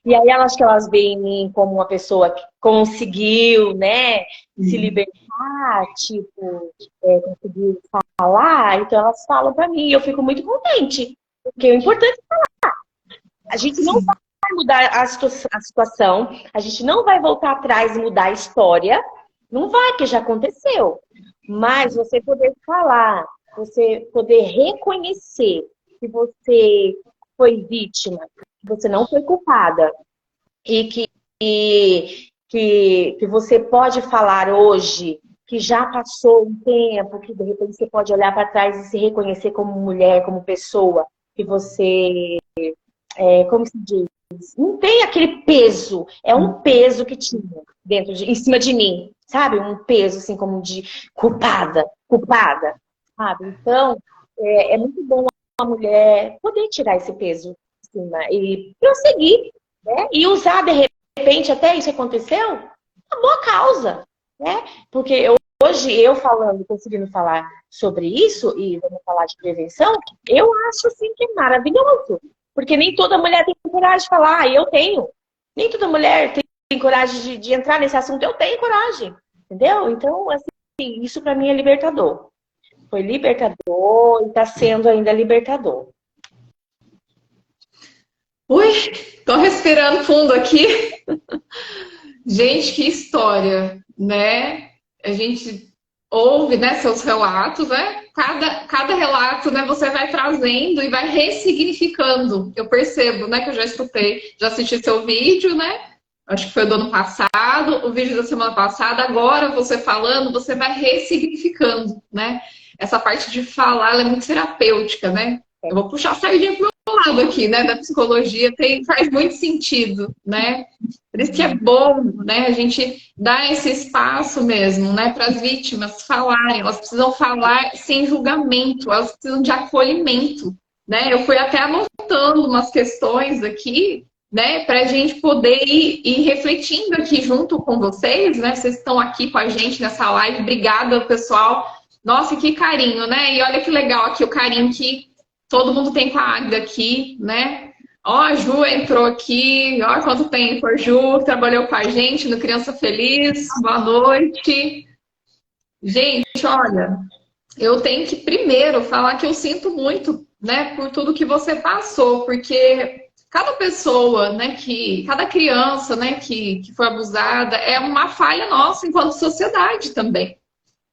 Speaker 2: E aí elas que elas veem em mim como uma pessoa que conseguiu, né, se libertar, tipo, conseguiu falar, então elas falam para mim, e eu fico muito contente, porque o importante é falar. A gente não vai mudar a situação, a gente não vai voltar atrás e mudar a história, não vai, porque já aconteceu. Mas você poder falar, você poder reconhecer que você foi vítima, que você não foi culpada e que você pode falar hoje, que já passou um tempo, que de repente você pode olhar para trás e se reconhecer como mulher, como pessoa, que você, como se diz, não tem aquele peso, é um peso que tinha em cima de mim, sabe? Um peso assim como de culpada, sabe? Então, é muito bom a mulher poder tirar esse peso de cima e prosseguir, né? E usar, de repente, até isso aconteceu, uma boa causa, né? Porque hoje eu falando, conseguindo falar sobre isso e vamos falar de prevenção, eu acho assim que é maravilhoso. Porque nem toda mulher tem coragem de falar, eu tenho. Nem toda mulher tem coragem de entrar nesse assunto, eu tenho coragem. Entendeu? Então, assim, isso para mim é libertador. Foi libertador e está sendo ainda libertador.
Speaker 1: Ui, tô respirando fundo aqui. Gente, que história, né? A gente ouve, né, seus relatos, né? Cada relato, né, você vai trazendo e vai ressignificando. Eu percebo, né, que eu já escutei, já assisti seu vídeo, né? acho que foi do ano passado, o vídeo da semana passada, agora você falando, você vai ressignificando, né? Essa parte de falar, ela é muito terapêutica, né? Eu vou puxar a sardinha pro meu lado aqui, né? Da psicologia, faz muito sentido, né? Por isso que é bom, né? A gente dar esse espaço mesmo, né? Para as vítimas falarem, elas precisam falar sem julgamento, elas precisam de acolhimento, né? Eu fui até anotando umas questões aqui, né, para a gente poder ir refletindo aqui junto com vocês, né? Vocês estão aqui com a gente nessa live, obrigada, pessoal. Nossa, que carinho, né? E olha que legal aqui o carinho que todo mundo tem com a Águida aqui, né? Ó, a Ju entrou aqui, ó, quanto tempo, a Ju trabalhou com a gente no Criança Feliz, boa noite. Gente, olha, eu tenho que primeiro falar que eu sinto muito, né, por tudo que você passou, porque cada pessoa, né, cada criança, né, que foi abusada é uma falha nossa enquanto sociedade também,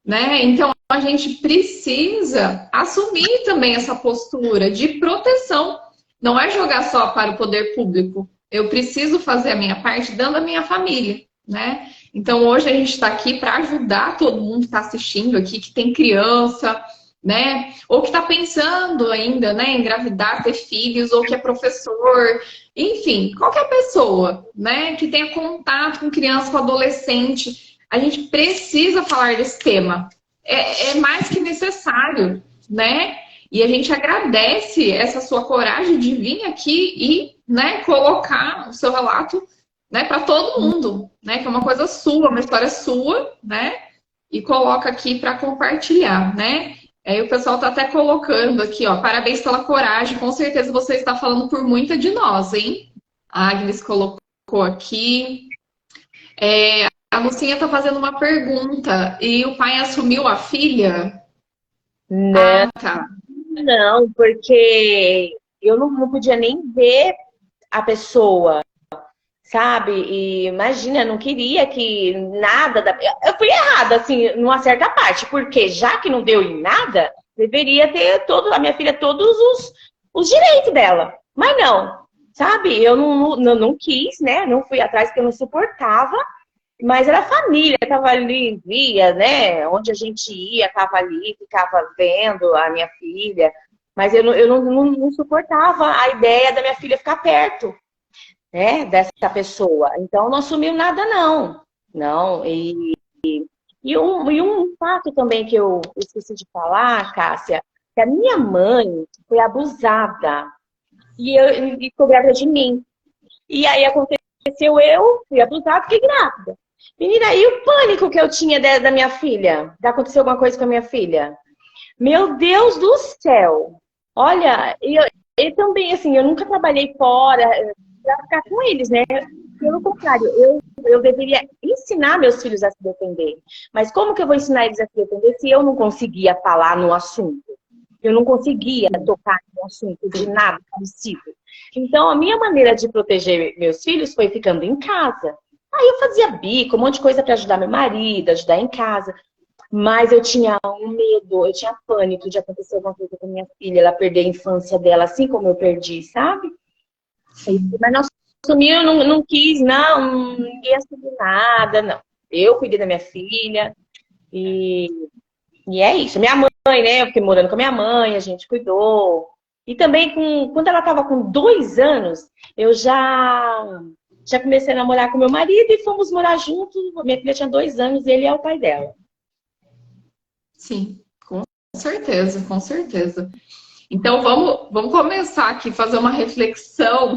Speaker 1: né? Então a gente precisa assumir também essa postura de proteção. Não é jogar só para o poder público. Eu preciso fazer a minha parte dando a minha família, né? Então hoje a gente está aqui para ajudar todo mundo que está assistindo aqui, que tem criança, né? Ou que está pensando ainda, né, em engravidar, ter filhos, ou que é professor, enfim, qualquer pessoa, né, que tenha contato com criança, com adolescente, a gente precisa falar desse tema. É mais que necessário, né? E a gente agradece essa sua coragem de vir aqui e, né, colocar o seu relato, né, para todo mundo, né? Que é uma coisa sua, uma história sua, né? E coloca aqui para compartilhar, né? Aí o pessoal tá até colocando aqui, ó, parabéns pela coragem, com certeza você está falando por muita de nós, hein? A Agnes colocou aqui. A Lucinha tá fazendo uma pergunta, e o pai assumiu a filha?
Speaker 2: Não,
Speaker 1: Tá.
Speaker 2: não, porque eu não podia nem ver a pessoa, sabe? E imagina, eu não queria que nada Eu fui errada, assim, numa certa parte, porque já que não deu em nada, deveria ter a minha filha todos os direitos dela. Mas não, sabe? Eu não quis, né? Não fui atrás porque eu não suportava, mas era família, tava ali, via, né? Onde a gente ia, tava ali, ficava vendo a minha filha. Mas eu não suportava a ideia da minha filha ficar perto, né, dessa pessoa. Então, não assumiu nada, não. Não, e um fato também que eu esqueci de falar, Cássia, que a minha mãe foi abusada e ficou grávida de mim. E aí aconteceu, eu fui abusada, fiquei grávida. Menina, e o pânico que eu tinha da minha filha? De acontecer alguma coisa com a minha filha? Meu Deus do céu! Olha, eu também, assim, eu nunca trabalhei fora para ficar com eles, né? Pelo contrário, eu deveria ensinar meus filhos a se defender. Mas como que eu vou ensinar eles a se defender se eu não conseguia falar no assunto? Eu não conseguia tocar no assunto de nada parecido. Então, a minha maneira de proteger meus filhos foi ficando em casa. Aí eu fazia bico, um monte de coisa para ajudar meu marido, ajudar em casa. Mas eu tinha um medo, eu tinha pânico de acontecer alguma coisa com a minha filha, ela perder a infância dela, assim como eu perdi, sabe? Mas não assumi, eu não quis, não, ninguém assumiu nada, não. Eu cuidei da minha filha e é isso. Minha mãe, né? Eu fiquei morando com a minha mãe, a gente cuidou. E também, quando ela estava com 2 anos, eu já comecei a namorar com meu marido e fomos morar juntos. Minha filha tinha 2 anos e ele é o pai dela.
Speaker 1: Sim, com certeza, com certeza. Então vamos começar aqui, fazer uma reflexão.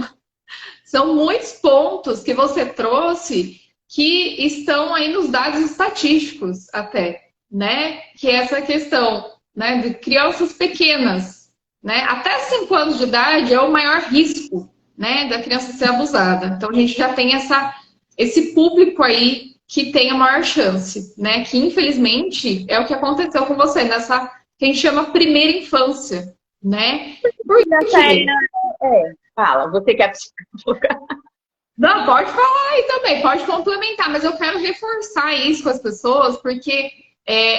Speaker 1: São muitos pontos que você trouxe que estão aí nos dados estatísticos até, né? Que é essa questão, né, de crianças pequenas, né? Até 5 anos de idade é o maior risco, né, da criança ser abusada. Então a gente já tem esse público aí que tem a maior chance, né? Que infelizmente é o que aconteceu com você nessa que a gente chama primeira infância, né? Por quê?
Speaker 2: Fala, você quer psicóloga?
Speaker 1: Não, pode falar aí também, pode complementar, mas eu quero reforçar isso com as pessoas, porque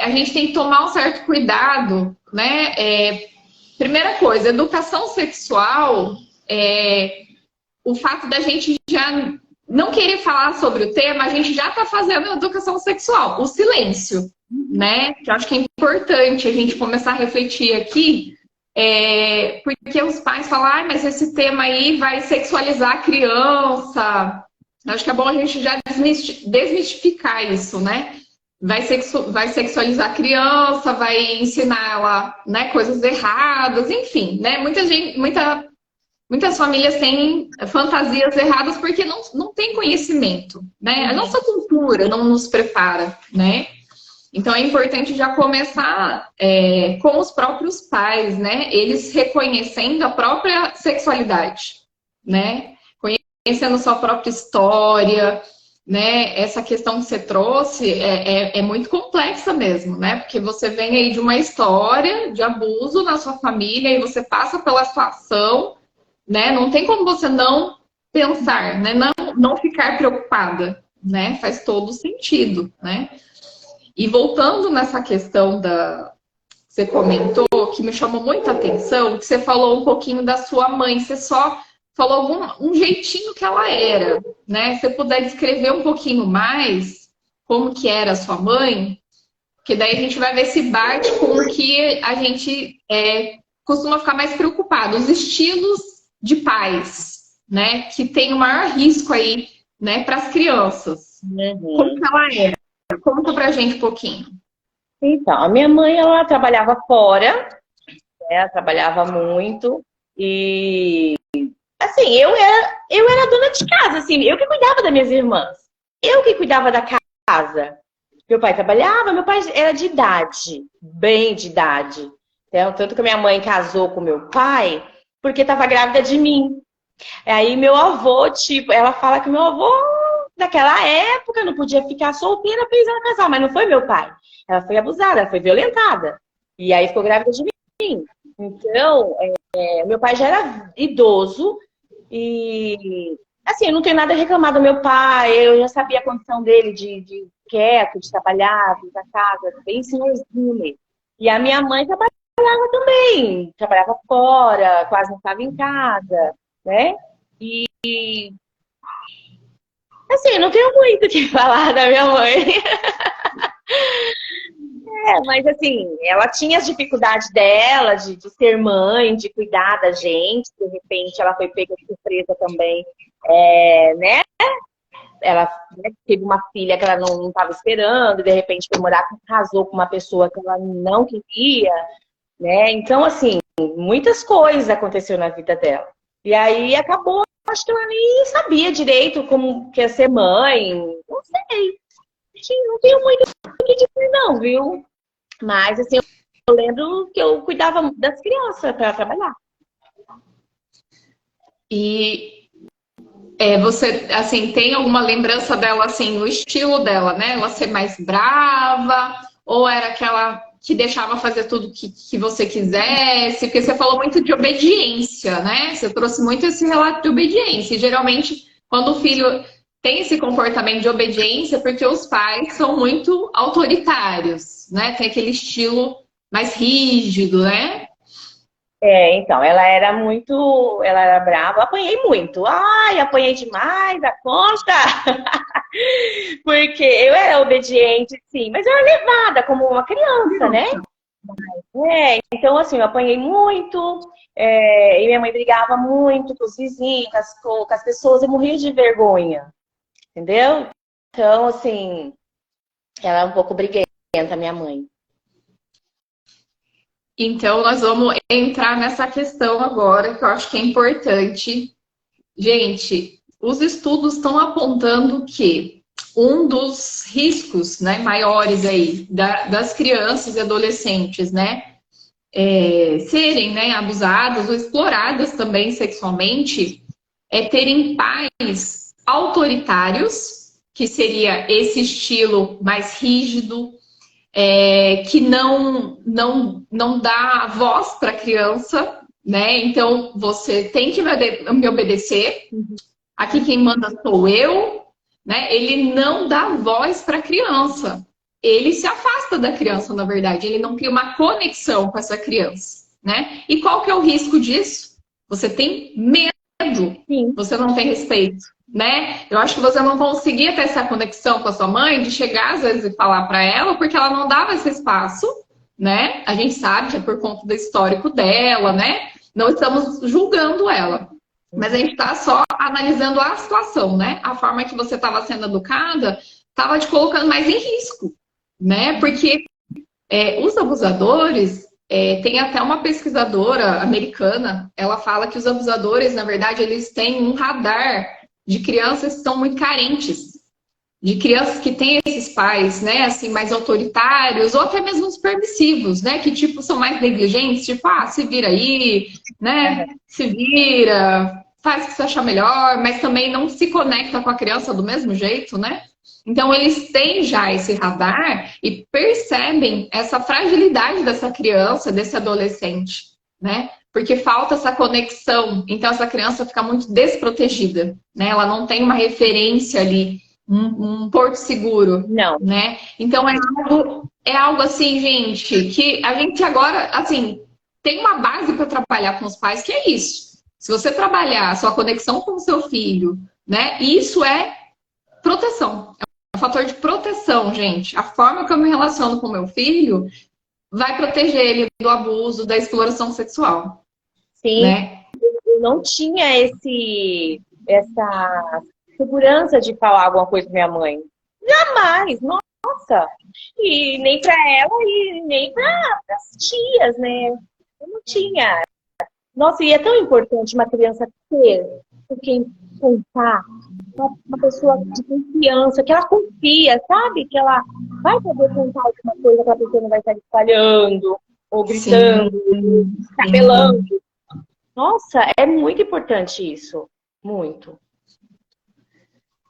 Speaker 1: a gente tem que tomar um certo cuidado, né? Primeira coisa, educação sexual, o fato da gente já não querer falar sobre o tema, a gente já está fazendo educação sexual, o silêncio, né? Que eu acho que é importante a gente começar a refletir aqui, porque os pais falam, ah, mas esse tema aí vai sexualizar a criança. Eu acho que é bom a gente já desmistificar isso, né? Vai sexualizar a criança, vai ensinar ela, né, coisas erradas, enfim, né? Muitas famílias têm fantasias erradas porque não tem conhecimento, né? A nossa cultura não nos prepara, né? Então é importante já começar com os próprios pais, né? Eles reconhecendo a própria sexualidade, né? Conhecendo sua própria história, né? Essa questão que você trouxe é muito complexa mesmo, né? Porque você vem aí de uma história de abuso na sua família e você passa pela situação, né? Não tem como você não pensar, né? Não ficar preocupada, né? Faz todo sentido, né? E voltando nessa questão você comentou, que me chamou muita atenção, que você falou um pouquinho da sua mãe, você só falou um jeitinho que ela era, né? Se você puder descrever um pouquinho mais como que era a sua mãe, que daí a gente vai ver se bate com o que a gente costuma ficar mais preocupado, os estilos de pais, né? Que tem o maior risco aí, né, para as crianças.
Speaker 2: Uhum.
Speaker 1: Como que ela era? Conta pra gente um pouquinho.
Speaker 2: Então, a minha mãe, ela trabalhava fora, né? Ela trabalhava muito e, assim, eu era dona de casa, assim, eu que cuidava das minhas irmãs, eu que cuidava da casa. Meu pai trabalhava, meu pai era de idade, bem de idade. Então, tanto que a minha mãe casou com meu pai porque estava grávida de mim. Aí meu avô, tipo, ela fala que meu avô, naquela época, não podia ficar solteira, fez ela casar, mas não foi meu pai. Ela foi abusada, ela foi violentada. E aí ficou grávida de mim. Então, meu pai já era idoso e, assim, eu não tenho nada a reclamar do meu pai, eu já sabia a condição dele de quieto, de trabalhar, vir pra casa, bem senhorzinho mesmo. E a minha mãe trabalhava também, trabalhava fora, quase não estava em casa, né? E, assim, não tenho muito o que falar da minha mãe. Mas assim, ela tinha as dificuldades dela de ser mãe, de cuidar da gente. De repente, ela foi pega de surpresa também, né? Ela, né, teve uma filha que ela não estava esperando, de repente foi morar, casou com uma pessoa que ela não queria, né? Então, assim, muitas coisas aconteceram na vida dela. E aí acabou, acho que ela nem sabia direito como que ia ser mãe. Não sei. Não tenho muito o que dizer, não, viu? Mas, assim, eu lembro que eu cuidava das crianças para trabalhar.
Speaker 1: E você, assim, tem alguma lembrança dela, assim, no estilo dela, né? Ela ser mais brava? Ou era aquela que deixava fazer tudo que você quisesse? Porque você falou muito de obediência, né? Você trouxe muito esse relato de obediência. E, geralmente, quando o filho tem esse comportamento de obediência, porque os pais são muito autoritários, né? Tem aquele estilo mais rígido, né?
Speaker 2: Então, ela era brava, apanhei muito. Ai, apanhei demais, a conta! Porque eu era obediente, sim, mas eu era levada como uma criança, né? Então, assim, eu apanhei muito, e minha mãe brigava muito com os vizinhos, com as pessoas, eu morria de vergonha, entendeu? Então, assim, ela é um pouco briguenta, minha mãe.
Speaker 1: Então, nós vamos entrar nessa questão agora, que eu acho que é importante. Gente, os estudos estão apontando que um dos riscos, né, maiores aí das crianças e adolescentes, né, serem, né, abusadas ou exploradas também sexualmente, é terem pais autoritários, que seria esse estilo mais rígido, que não dá voz para a criança, né? Então você tem que me obedecer. Aqui quem manda sou eu, né? Ele não dá voz para a criança. Ele se afasta da criança, na verdade. Ele não cria uma conexão com essa criança, né? E qual que é o risco disso? Você tem medo.
Speaker 2: Sim.
Speaker 1: Você não tem respeito, né? Eu acho que você não conseguia ter essa conexão com a sua mãe, de chegar às vezes e falar para ela, porque ela não dava esse espaço, né? A gente sabe que é por conta do histórico dela, né? Não estamos julgando ela, mas a gente está só analisando a situação, né? A forma que você estava sendo educada estava te colocando mais em risco, né? Porque os abusadores, tem até uma pesquisadora americana, ela fala que os abusadores, na verdade, eles têm um radar de crianças que são muito carentes, de crianças que têm esses pais, né, assim, mais autoritários, ou até mesmo os permissivos, né, que, tipo, são mais negligentes, tipo, se vira aí, né, se vira, faz o que você achar melhor, mas também não se conecta com a criança do mesmo jeito, né? Então, eles têm já esse radar e percebem essa fragilidade dessa criança, desse adolescente, né? Porque falta essa conexão. Então, essa criança fica muito desprotegida, né? Ela não tem uma referência ali, um porto seguro,
Speaker 2: Não.
Speaker 1: né? Então, é algo assim, gente, que a gente agora, assim, tem uma base para trabalhar com os pais, que é isso. Se você trabalhar a sua conexão com o seu filho, né? Isso é proteção. É um fator de proteção, gente. A forma que eu me relaciono com meu filho vai proteger ele do abuso, da exploração sexual.
Speaker 2: Sim,
Speaker 1: Né?
Speaker 2: eu não tinha essa segurança de falar alguma coisa pra minha mãe. Jamais, nossa. E nem pra ela e nem para as tias, né? Eu não tinha. Nossa, e é tão importante uma criança ter com quem contar, uma pessoa de confiança, que ela confia, sabe? Que ela vai poder contar alguma coisa que a pessoa não vai estar espalhando, ou gritando, apelando. Nossa, é muito importante isso. Muito.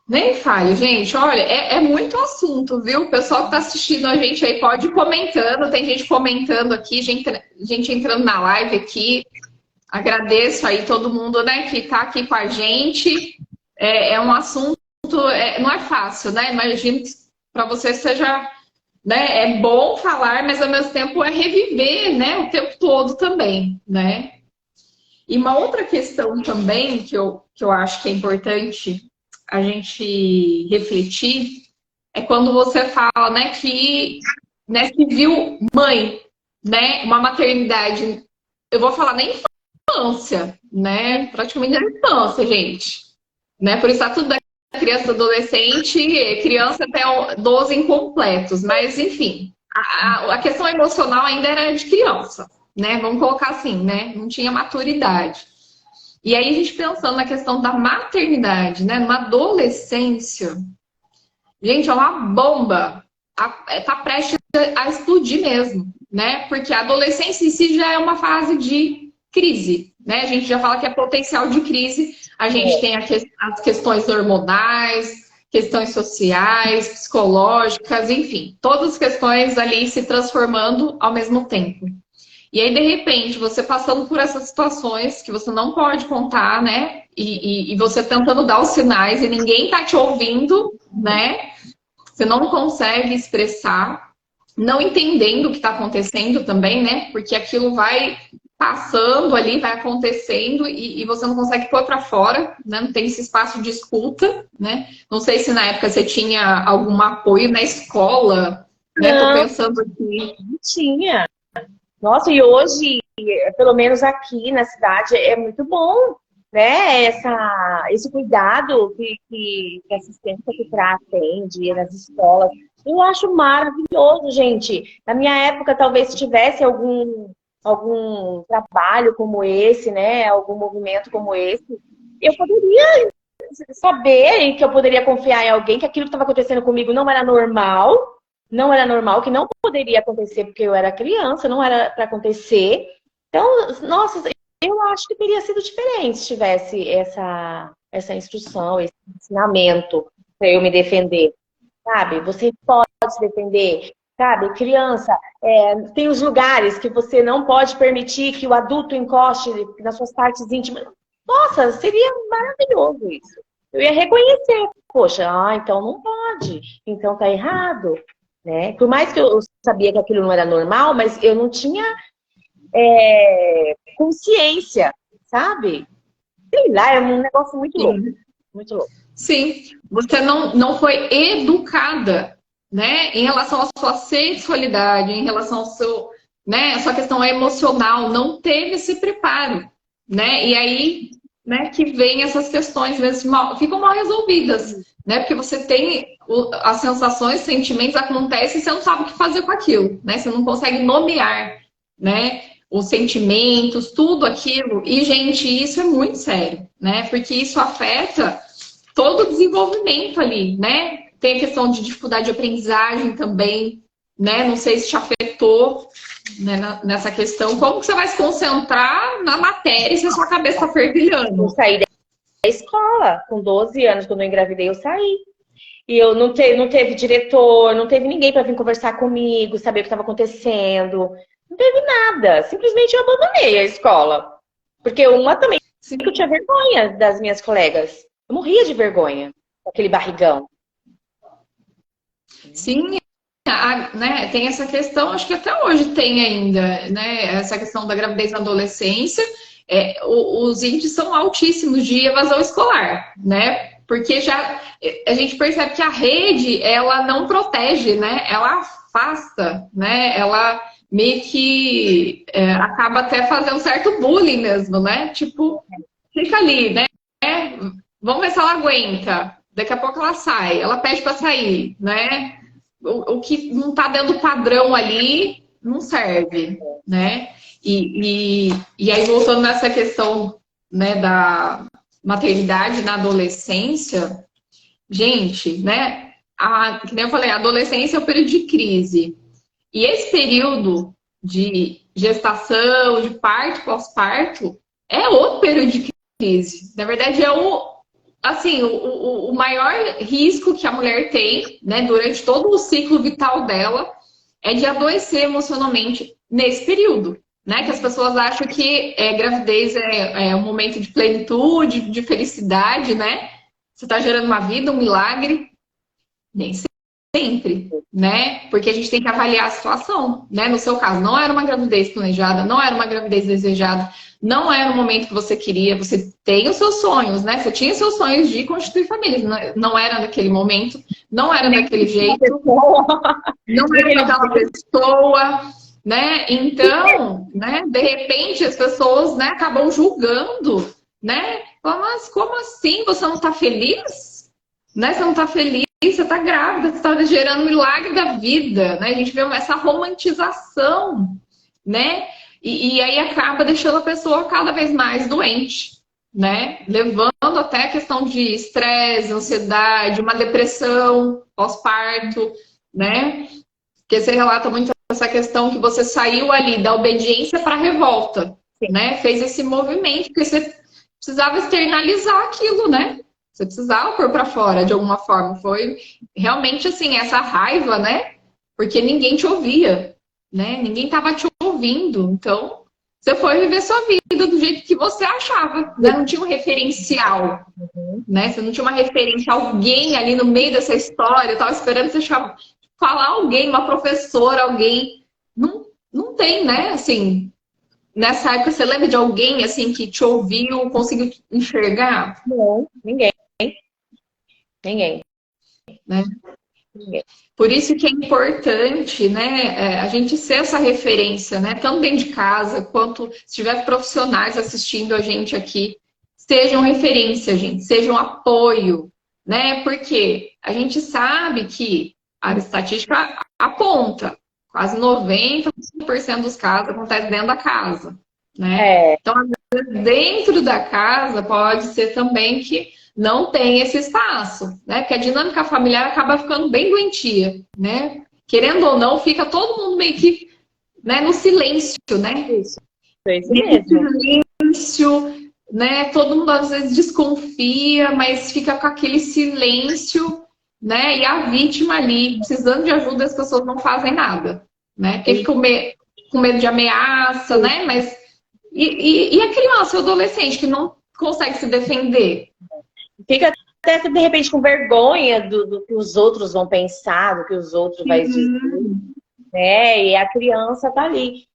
Speaker 1: Nem fale, gente. Olha, é muito assunto, viu? O pessoal que está assistindo a gente aí pode ir comentando. Tem gente comentando aqui, gente entrando na live aqui. Agradeço aí todo mundo, né, que está aqui com a gente. É um assunto, não é fácil, né? Imagino que para você seja, né, é bom falar, mas ao mesmo tempo é reviver, né, o tempo todo também, né? E uma outra questão também que eu acho que é importante a gente refletir é quando você fala, né, que, né, se viu mãe, né, uma maternidade, eu vou falar nem infância, né? Praticamente na infância, gente. Né? Por isso tá tudo da criança, adolescente, criança até 12 incompletos. Mas, enfim, a questão emocional ainda era de criança, né? Vamos colocar assim, né? Não tinha maturidade. E aí a gente pensando na questão da maternidade, né? Numa adolescência, gente, é uma bomba. Tá prestes a explodir mesmo, né? Porque a adolescência em si já é uma fase de crise, né? A gente já fala que é potencial de crise. A gente tem as questões hormonais, questões sociais, psicológicas, enfim, todas as questões ali se transformando ao mesmo tempo. E aí, de repente, você passando por essas situações que você não pode contar, né? E você tentando dar os sinais e ninguém tá te ouvindo, né? Você não consegue expressar, não entendendo o que está acontecendo também, né? Porque aquilo vai passando ali, vai acontecendo e você não consegue pôr para fora, né? Não tem esse espaço de escuta, né? Não sei se na época você tinha algum apoio na escola, né? Tô pensando aqui.
Speaker 2: Não tinha. Nossa, e hoje, pelo menos aqui na cidade, é muito bom, né? Esse cuidado que a assistência que atende nas escolas. Eu acho maravilhoso, gente. Na minha época, talvez se tivesse algum trabalho como esse, né? Algum movimento como esse, eu poderia saber que eu poderia confiar em alguém, que aquilo que estava acontecendo comigo não era normal. Não era normal, que não poderia acontecer porque eu era criança, não era para acontecer. Então, nossa, eu acho que teria sido diferente se tivesse essa instrução, esse ensinamento para eu me defender. Sabe? Você pode se defender. Sabe? Criança, tem os lugares que você não pode permitir que o adulto encoste nas suas partes íntimas. Nossa, seria maravilhoso isso. Eu ia reconhecer. Poxa, então não pode. Então tá errado. Né? Por mais que eu sabia que aquilo não era normal, mas eu não tinha consciência, sabe? Sei lá, é um negócio muito louco. Muito louco.
Speaker 1: Sim, você não foi educada, né, em relação à sua sexualidade, em relação ao seu, né, a sua questão emocional, não teve esse preparo, né? E aí, né, que vem essas questões, às vezes ficam mal resolvidas, né? Porque você tem as sensações, sentimentos acontecem e você não sabe o que fazer com aquilo, né? Você não consegue nomear, né? Os sentimentos, tudo aquilo. E, gente, isso é muito sério, né? Porque isso afeta todo o desenvolvimento ali, né? Tem a questão de dificuldade de aprendizagem também, né? Não sei se te afetou, né, nessa questão. Como que você vai se concentrar na matéria se a sua cabeça está
Speaker 2: Eu
Speaker 1: fervilhando?
Speaker 2: saí da escola, com 12 anos, quando eu engravidei, eu saí. E eu não teve diretor, não teve ninguém para vir conversar comigo, saber o que estava acontecendo. Não teve nada. Simplesmente eu abandonei a escola. Porque uma também,
Speaker 1: Sim,
Speaker 2: eu tinha vergonha das minhas colegas. Eu morria de vergonha com aquele barrigão.
Speaker 1: sim, né, tem essa questão, acho que até hoje tem ainda, né? Essa questão da gravidez na adolescência. Os índices são altíssimos de evasão escolar, né? Porque já a gente percebe que a rede, ela não protege, né? Ela afasta, né? Ela meio que acaba até fazendo certo bullying mesmo, né? Tipo, fica ali, né? Vamos ver se ela aguenta. Daqui a pouco ela sai, ela pede para sair, né? O que não está dando padrão ali não serve, né? E aí, voltando nessa questão, né, da maternidade na adolescência, gente, né? Que nem eu falei, a adolescência é o período de crise. E esse período de gestação, de parto, pós-parto, é outro período de crise. Na verdade, é assim, o maior risco que a mulher tem, né, durante todo o ciclo vital dela é de adoecer emocionalmente nesse período, né? Que as pessoas acham que gravidez é um momento de plenitude, de felicidade, né? Você está gerando uma vida, um milagre. Nem sempre, né? Porque a gente tem que avaliar a situação, né? No seu caso, não era uma gravidez planejada, não era uma gravidez desejada, não era o momento que você queria, você tem os seus sonhos, né? Você tinha seus sonhos de constituir família, não era naquele momento, não era daquele jeito, não era com aquela pessoa, né? Então, né, de repente as pessoas, né, acabam julgando, né? Falam, mas como assim? Você não tá feliz? Né? Você não tá feliz? Você está grávida, você está gerando o milagre da vida, né? A gente vê essa romantização, né? E aí acaba deixando a pessoa cada vez mais doente, né? Levando até a questão de estresse, ansiedade, uma depressão pós-parto, né? Porque você relata muito essa questão que você saiu ali da obediência para a revolta, né? Fez esse movimento, porque você precisava externalizar aquilo, né? Você precisava pôr para fora de alguma forma. Foi realmente assim, essa raiva, né? Porque ninguém te ouvia, né? Ninguém estava te ouvindo. Então, você foi viver sua vida do jeito que você achava, né? Não tinha um referencial, né? Você não tinha uma referência, alguém ali no meio dessa história. Eu estava esperando você falar alguém, uma professora, alguém. Não tem, né? Assim, nessa época, você lembra de alguém assim que te ouviu, conseguiu enxergar?
Speaker 2: Não, ninguém. Ninguém.
Speaker 1: Né?
Speaker 2: Ninguém.
Speaker 1: Por isso que é importante, né, a gente ser essa referência, né, tanto dentro de casa, quanto se tiver profissionais assistindo a gente aqui, sejam referência, gente, sejam apoio, né, porque a gente sabe que a estatística aponta, quase 90% dos casos acontece dentro da casa, né?
Speaker 2: É,
Speaker 1: Então, às vezes, dentro da casa pode ser também que não tem esse espaço, né? Porque a dinâmica familiar acaba ficando bem doentia, né? Querendo ou não, fica todo mundo meio que, né, no silêncio, né?
Speaker 2: isso. É isso
Speaker 1: Nesse
Speaker 2: mesmo.
Speaker 1: silêncio, né? Todo mundo às vezes desconfia, mas fica com aquele silêncio, né? E a vítima ali, precisando de ajuda, as pessoas não fazem nada, né? Porque ficam com medo de ameaça, né? Mas e a criança, o adolescente que não consegue se defender?
Speaker 2: Fica até, de repente, com vergonha do que os outros vão pensar, do que os outros vão dizer, né? E a criança tá ali.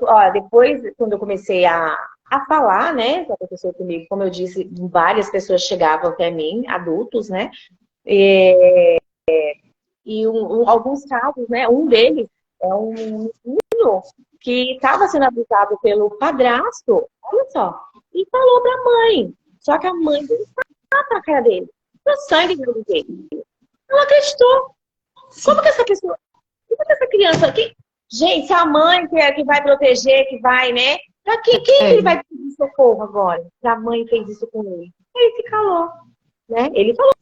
Speaker 2: Ó, depois, quando eu comecei a a falar, né? Que aconteceu comigo, como eu disse, várias pessoas chegavam até mim, adultos, né? E alguns casos, né? Um deles é um menino que estava sendo abusado pelo padrasto, olha só, e falou para a mãe. Só que a mãe deu um tapa na cara dele, no sangue dele. Ela acreditou. Como que essa pessoa, como que essa criança, gente, se a mãe que vai proteger, que vai, né? Pra quem ele vai pedir socorro agora? Se a mãe fez isso com ele. Ele se calou, né? Ele falou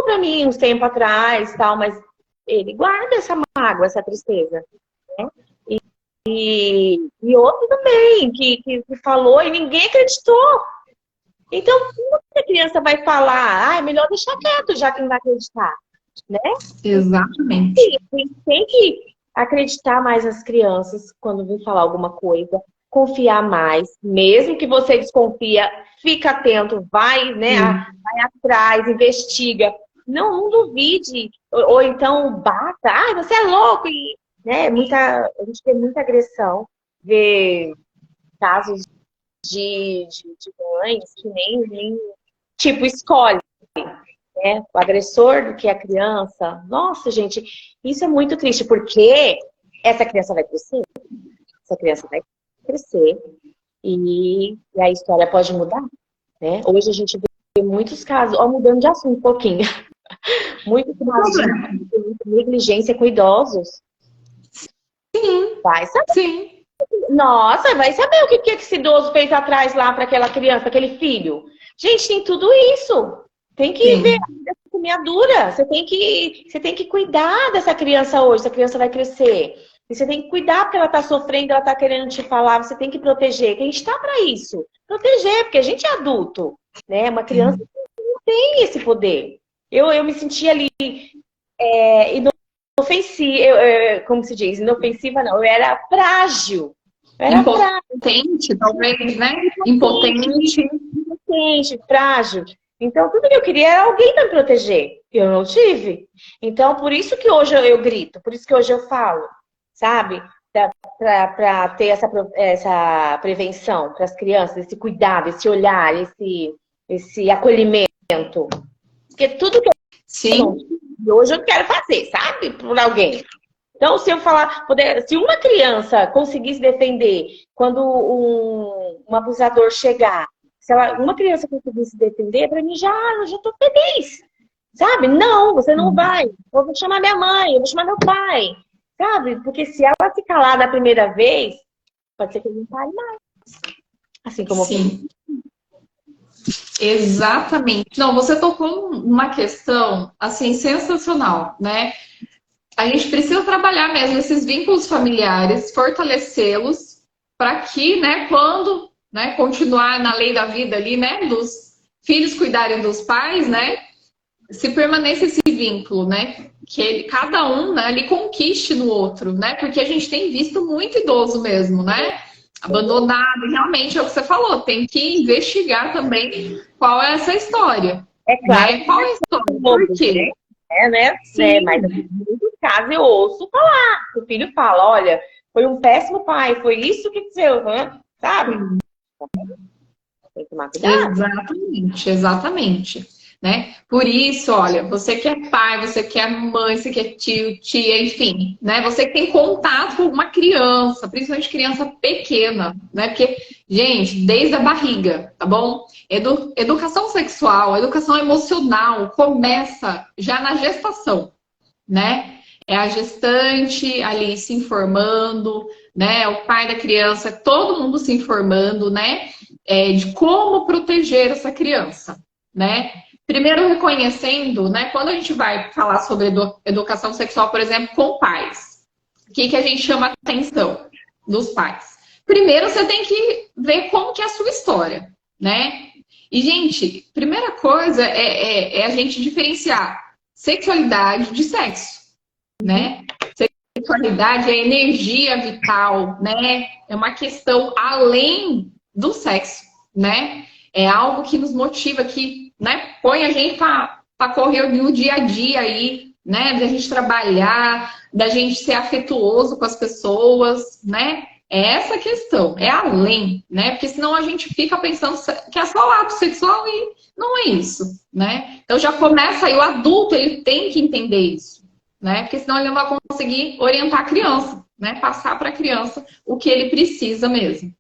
Speaker 2: pra mim uns tempos atrás, tal, mas ele guarda essa mágoa, essa tristeza, né? E outro também, que falou e ninguém acreditou. Então, como que a criança vai falar? Ah, é melhor deixar quieto, já que não vai acreditar, né?
Speaker 1: Exatamente.
Speaker 2: Tem que acreditar mais nas crianças quando vem falar alguma coisa, confiar mais, mesmo que você desconfia, fica atento, vai, né, vai atrás, investiga. Não duvide, ou então bata, ah, você é louco, e, né, a gente vê muita agressão, vê casos de mães que nem tipo, escolhe, né, o agressor do que a criança. Nossa, gente, isso é muito triste, porque essa criança vai crescer, essa criança vai crescer e a história pode mudar, né? Hoje a gente vê muitos casos, ó, mudando de assunto um pouquinho, muitos casos de negligência com idosos.
Speaker 1: Sim,
Speaker 2: Vai saber.
Speaker 1: sim.
Speaker 2: Nossa, vai saber o que esse idoso fez atrás lá para aquela criança, para aquele filho. Gente, tem tudo isso. Tem que ver a semeadura. Você tem que cuidar dessa criança hoje. Essa criança vai crescer. E você tem que cuidar porque ela está sofrendo, ela está querendo te falar. Você tem que proteger. Que a gente está para isso. Proteger, porque a gente é adulto, né? Uma criança não tem esse poder. Eu me senti ali inofensiva, como se diz? Inofensiva não. Eu era frágil.
Speaker 1: Impotente, talvez, né?
Speaker 2: Impotente, frágil. Então, tudo que eu queria era alguém para me proteger. Eu não tive. Então, por isso que hoje eu grito, por isso que hoje eu falo, sabe? Para ter essa prevenção para as crianças, esse cuidado, esse olhar, esse acolhimento. Porque tudo que eu hoje eu quero fazer, sabe? Por alguém. Então, se eu falar, se uma criança conseguir se defender quando um abusador chegar, se uma criança conseguir se defender, para mim eu já tô feliz, sabe? Não, você não vai. Eu vou chamar minha mãe, eu vou chamar meu pai, sabe? Porque se ela se calar da primeira vez, pode ser que ele não pare mais. Assim como
Speaker 1: Sim. Exatamente. Não, você tocou numa questão, assim, sensacional, né? A gente precisa trabalhar mesmo esses vínculos familiares, fortalecê-los, para que, né, quando, né, continuar na lei da vida ali, né, dos filhos cuidarem dos pais, né, se permaneça esse vínculo, né, que cada um, né, ali conquiste no outro, né, porque a gente tem visto muito idoso mesmo, né, abandonado, e realmente é o que você falou, tem que investigar também qual é essa história.
Speaker 2: É claro.
Speaker 1: Né? Qual é a história? Por quê?
Speaker 2: Né? Sim. Mas em muitos casos eu ouço falar. O filho fala, olha, foi um péssimo pai, foi isso que aconteceu, né? Sabe? Tem que tomar cuidado.
Speaker 1: Exatamente. Né? Por isso, olha, você que é pai, você que é mãe, você que é tio, tia, enfim, né? Você que tem contato com uma criança, principalmente criança pequena, né? Porque, gente, desde a barriga, tá bom? Educação sexual, educação emocional começa já na gestação, né? É a gestante ali se informando, né? O pai da criança, todo mundo se informando, né? De como proteger essa criança, né? Primeiro reconhecendo, né? Quando a gente vai falar sobre educação sexual, por exemplo, com pais, o que a gente chama a atenção dos pais? Primeiro você tem que ver como que é a sua história, né? E, gente, primeira coisa é a gente diferenciar sexualidade de sexo, né? Sexualidade é energia vital, né? É uma questão além do sexo, né? É algo que nos motiva, que, né, põe a gente para correr no dia a dia aí, né? Da gente trabalhar, da gente ser afetuoso com as pessoas, né? É essa a questão, é além, né? Porque senão a gente fica pensando que é só o ato sexual e não é isso, né? Então já começa aí, o adulto, ele tem que entender isso, né? Porque senão ele não vai conseguir orientar a criança, né? Passar para a criança o que ele precisa mesmo.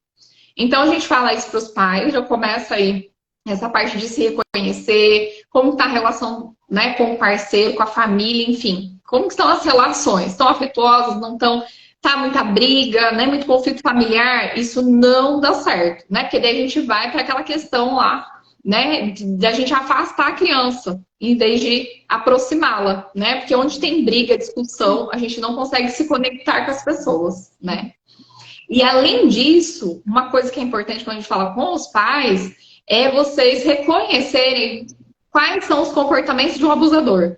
Speaker 1: Então a gente fala isso para os pais, já começa aí essa parte de se reconhecer, como está a relação, né, com o parceiro, com a família, enfim. Como que estão as relações? Estão afetuosas, não estão? Tá muita briga, né, muito conflito familiar? Isso não dá certo, né? Porque daí a gente vai para aquela questão lá, né, de a gente afastar a criança, em vez de aproximá-la, né? Porque onde tem briga, discussão, a gente não consegue se conectar com as pessoas, né? E além disso, uma coisa que é importante quando a gente fala com os pais é vocês reconhecerem quais são os comportamentos de um abusador.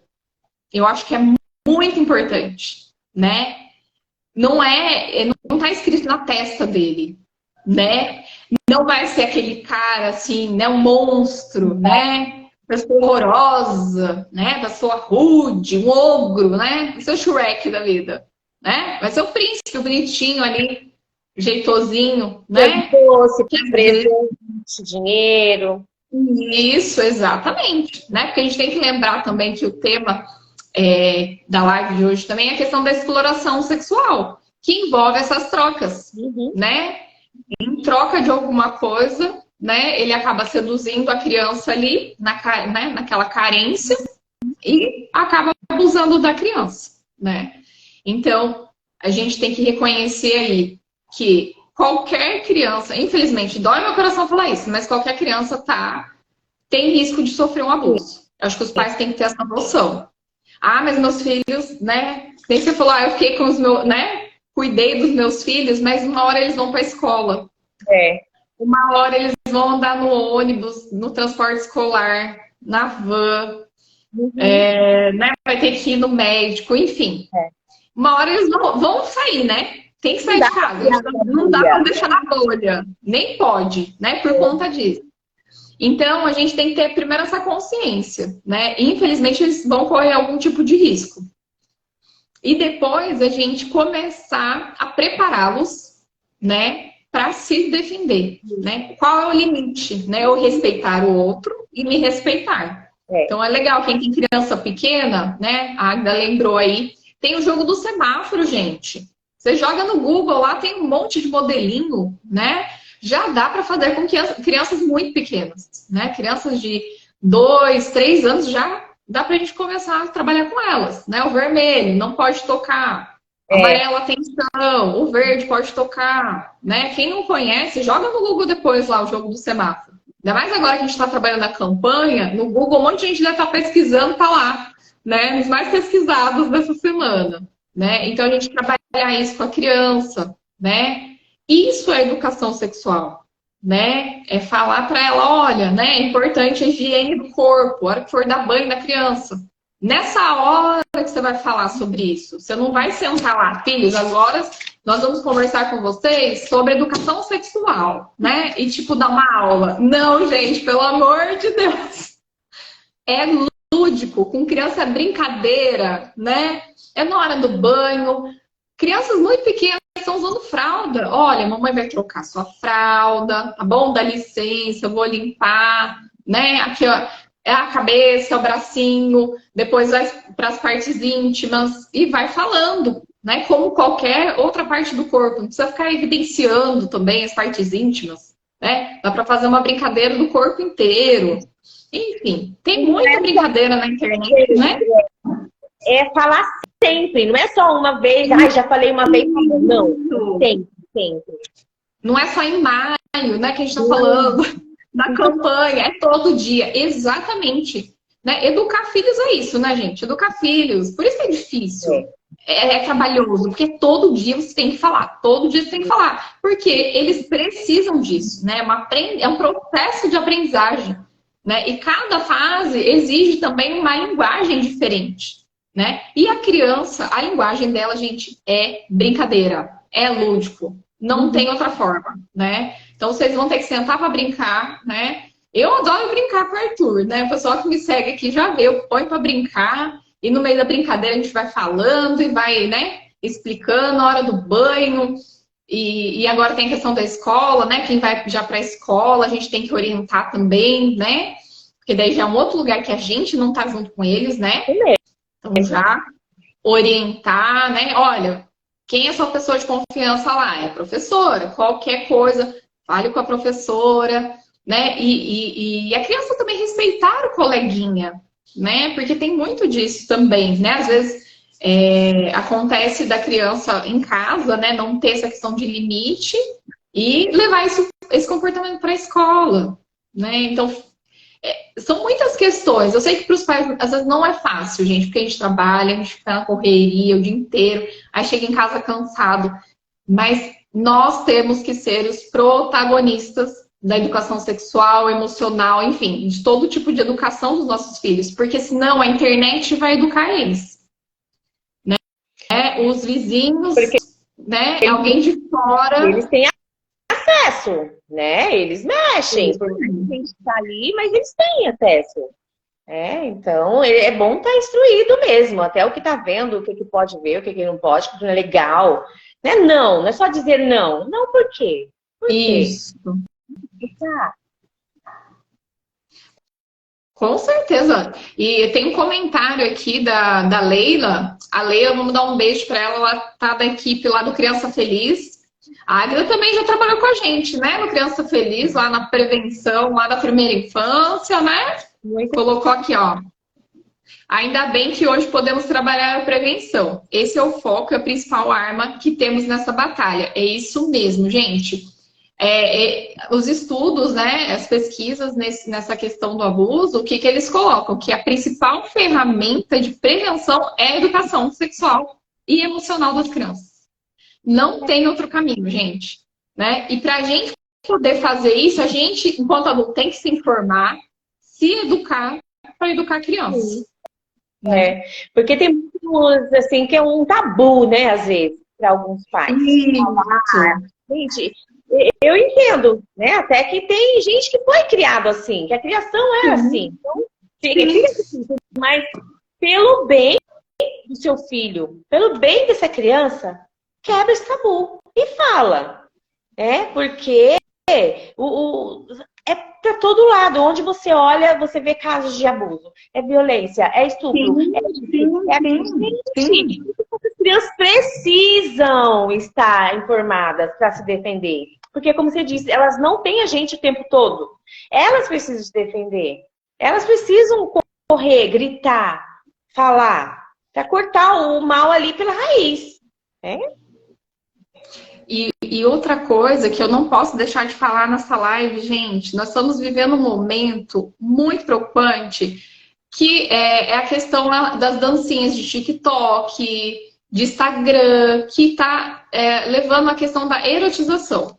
Speaker 1: Eu acho que é muito importante, né? Não está escrito na testa dele, né? Não vai ser aquele cara assim, né? Um monstro, né? Pessoa horrorosa, né? Pessoa rude, um ogro, né? Vai ser o Shrek da vida, né? Vai ser o príncipe, o bonitinho ali, jeitosinho, né?
Speaker 2: Doce, presente, dinheiro.
Speaker 1: Isso, exatamente, né? Porque a gente tem que lembrar também que o tema da live de hoje também é a questão da exploração sexual, que envolve essas trocas, né? Em troca de alguma coisa, né? Ele acaba seduzindo a criança ali, né? Naquela carência, e acaba abusando da criança, né? Então, a gente tem que reconhecer aí que qualquer criança, infelizmente, dói meu coração falar isso, mas qualquer criança tem risco de sofrer um abuso. Acho que os pais têm que ter essa noção. Ah, mas meus filhos, né? Nem você falou, eu fiquei com os meus, né? Cuidei dos meus filhos, mas uma hora eles vão para a escola. Uma hora eles vão andar no ônibus, no transporte escolar, na van, né? Vai ter que ir no médico, enfim. Uma hora eles vão sair, né? Tem que sair de casa. Não dá para deixar na bolha. Nem pode, né? Por conta disso. Então, a gente tem que ter primeiro essa consciência, né? Infelizmente, eles vão correr algum tipo de risco. E depois, a gente começar a prepará-los, né? Para se defender, né? Qual é o limite, né? Eu respeitar o outro e me respeitar. Então, é legal. Quem tem criança pequena, né? A Agda lembrou aí. Tem o jogo do semáforo, gente. Você joga no Google, lá tem um monte de modelinho, né? Já dá para fazer com crianças muito pequenas, né? Crianças de 2, 3 anos já dá para a gente começar a trabalhar com elas, né? O vermelho não pode tocar, o amarelo atenção, o verde pode tocar, né? Quem não conhece, joga no Google depois lá o jogo do semáforo. Ainda mais agora que a gente está trabalhando na campanha, no Google um monte de gente deve estar pesquisando, tá lá, né? Os mais pesquisados dessa semana, né? Então a gente trabalhar isso com a criança, né? Isso é educação sexual, né? É falar para ela, olha, né? É importante a higiene do corpo, a hora que for dar banho na criança. Nessa hora que você vai falar sobre isso, você não vai sentar lá, filhos, agora nós vamos conversar com vocês sobre educação sexual, né? E tipo, dar uma aula. Não, gente, pelo amor de Deus. É lúdico, com criança é brincadeira, né? É na hora do banho. Crianças muito pequenas estão usando fralda. Olha, mamãe vai trocar sua fralda, tá bom? Dá licença, eu vou limpar, né? Aqui, ó, é a cabeça, é o bracinho, depois vai para as partes íntimas e vai falando, né? Como qualquer outra parte do corpo. Não precisa ficar evidenciando também as partes íntimas, né? Dá para fazer uma brincadeira do corpo inteiro. Enfim, tem muita brincadeira na internet, né?
Speaker 2: É falar sempre, não é só uma vez, já falei uma vez, não, sempre.
Speaker 1: Não é só em maio, né, que a gente tá falando da campanha, é todo dia, exatamente. Né? Educar filhos é isso, né, gente? Educar filhos, por isso que é difícil, é trabalhoso, porque todo dia você tem que falar, todo dia você tem que falar, porque eles precisam disso, né? É um processo de aprendizagem, né? E cada fase exige também uma linguagem diferente. Né? E a criança, a linguagem dela, gente, é brincadeira, é lúdico, não tem outra forma, né? Então vocês vão ter que sentar para brincar, né? Eu adoro brincar com o Arthur, né? O pessoal que me segue aqui já vê, eu ponho para brincar e no meio da brincadeira a gente vai falando e vai, né, explicando a hora do banho. E agora tem a questão da escola, né? Quem vai já para a escola, a gente tem que orientar também, né? Porque daí já é um outro lugar que a gente não tá junto com eles, né? Então já orientar, né? Olha, quem é sua pessoa de confiança lá? É a professora. Qualquer coisa, fale com a professora, né? E a criança também respeitar o coleguinha, né? Porque tem muito disso também, né? Às vezes acontece da criança em casa, né? Não ter essa questão de limite e levar esse comportamento para a escola, né? Então, são muitas questões. Eu sei que para os pais, às vezes, não é fácil, gente, porque a gente trabalha, a gente fica na correria o dia inteiro, aí chega em casa cansado. Mas nós temos que ser os protagonistas da educação sexual, emocional, enfim, de todo tipo de educação dos nossos filhos, porque senão a internet vai educar eles, né? Os vizinhos,
Speaker 2: Porque
Speaker 1: né? Alguém de fora.
Speaker 2: eles têm acesso, né? Eles mexem, por mais que a gente está ali, mas eles têm acesso. Então, é bom estar instruído mesmo, até o que está vendo, o que pode ver, o que não pode, o que não é legal. Não é só dizer não. Não, por quê? Por quê?
Speaker 1: Isso. Com certeza. E tem um comentário aqui da Leila. A Leila, vamos dar um beijo para ela. Ela tá da equipe lá do Criança Feliz. A Águida também já trabalhou com a gente, né? No Criança Feliz, lá na prevenção, lá da primeira infância, né? Colocou aqui, ó. Ainda bem que hoje podemos trabalhar a prevenção. Esse é o foco, é a principal arma que temos nessa batalha. É isso mesmo, gente. Os estudos, né, as pesquisas nessa questão do abuso, o que eles colocam? Que a principal ferramenta de prevenção é a educação sexual e emocional das crianças. Não tem outro caminho, gente. Né? E para a gente poder fazer isso, a gente, enquanto adulto, tem que se informar, se educar para educar a criança.
Speaker 2: Porque tem muitos, assim, que é um tabu, né, às vezes, para alguns pais. Gente, eu entendo, né, até que tem gente que foi criado assim, que a criação é assim. Então, mas pelo bem do seu filho, pelo bem dessa criança, quebra esse tabu e fala. Porque é para todo lado. Onde você olha, você vê casos de abuso. É violência, é estupro. As crianças precisam estar informadas para se defender. Porque, como você disse, elas não têm a gente o tempo todo. Elas precisam se defender. Elas precisam correr, gritar, falar, para cortar o mal ali pela raiz.
Speaker 1: E outra coisa que eu não posso deixar de falar nessa live, gente, nós estamos vivendo um momento muito preocupante, que é a questão das dancinhas de TikTok, de Instagram, que está levando a questão da erotização.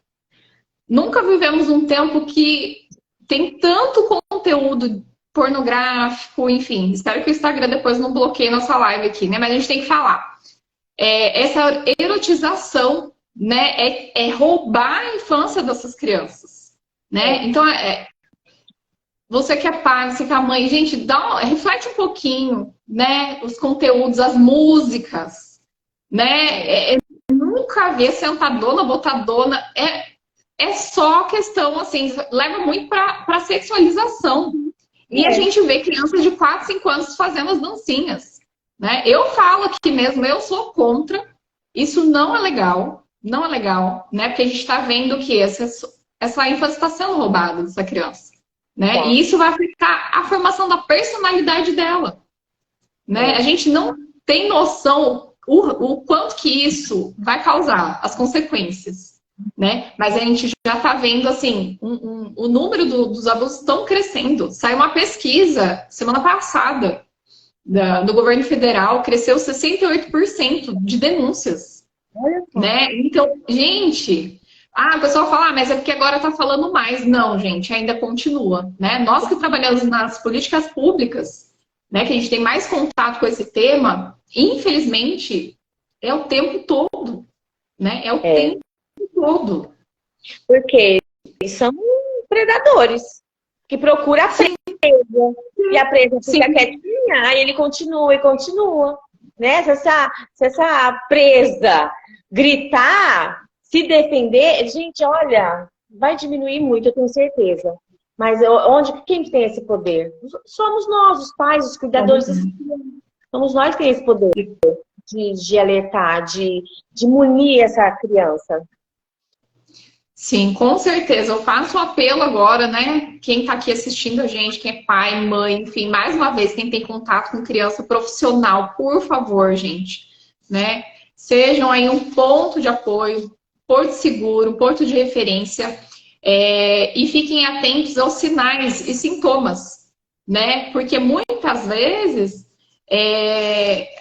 Speaker 1: Nunca vivemos um tempo que tem tanto conteúdo pornográfico, enfim. Espero que o Instagram depois não bloqueie nossa live aqui, né? Mas a gente tem que falar. Essa erotização, né, é roubar a infância dessas crianças, né? Então, você que é pai, você que é mãe, gente, reflete um pouquinho, né? Os conteúdos, as músicas, né? Nunca ver sentadona, botadona, é só questão, assim, leva muito para sexualização. E a gente vê crianças de 4, 5 anos fazendo as dancinhas, né? Eu falo aqui mesmo, eu sou contra, isso não é legal. Não é legal, né? Porque a gente está vendo que essa infância está sendo roubada dessa criança, né? E isso vai afetar a formação da personalidade dela, né? A gente não tem noção o quanto que isso vai causar, as consequências, né? Mas a gente já está vendo, assim, o número dos abusos estão crescendo. Saiu uma pesquisa semana passada do governo federal, cresceu 68% de denúncias. Né? Então, gente, o pessoal fala, mas é porque agora tá falando mais. Não, gente, ainda continua, né? Nós que trabalhamos nas políticas públicas, né, que a gente tem mais contato com esse tema, infelizmente, é o tempo todo, né? É o tempo todo.
Speaker 2: Porque são predadores que procuram a presa. E a presa fica quietinha, aí ele continua e continua. Né? Se essa presa gritar, se defender, gente, olha, vai diminuir muito, eu tenho certeza. Mas quem tem esse poder? Somos nós, os pais, os cuidadores. Somos nós que temos esse poder de alertar, de munir essa criança.
Speaker 1: Sim, com certeza. Eu faço um apelo agora, né? Quem está aqui assistindo a gente, quem é pai, mãe, enfim, mais uma vez, quem tem contato com criança profissional, por favor, gente, né? Sejam aí um ponto de apoio, porto seguro, porto de referência, e fiquem atentos aos sinais e sintomas, né? Porque muitas vezes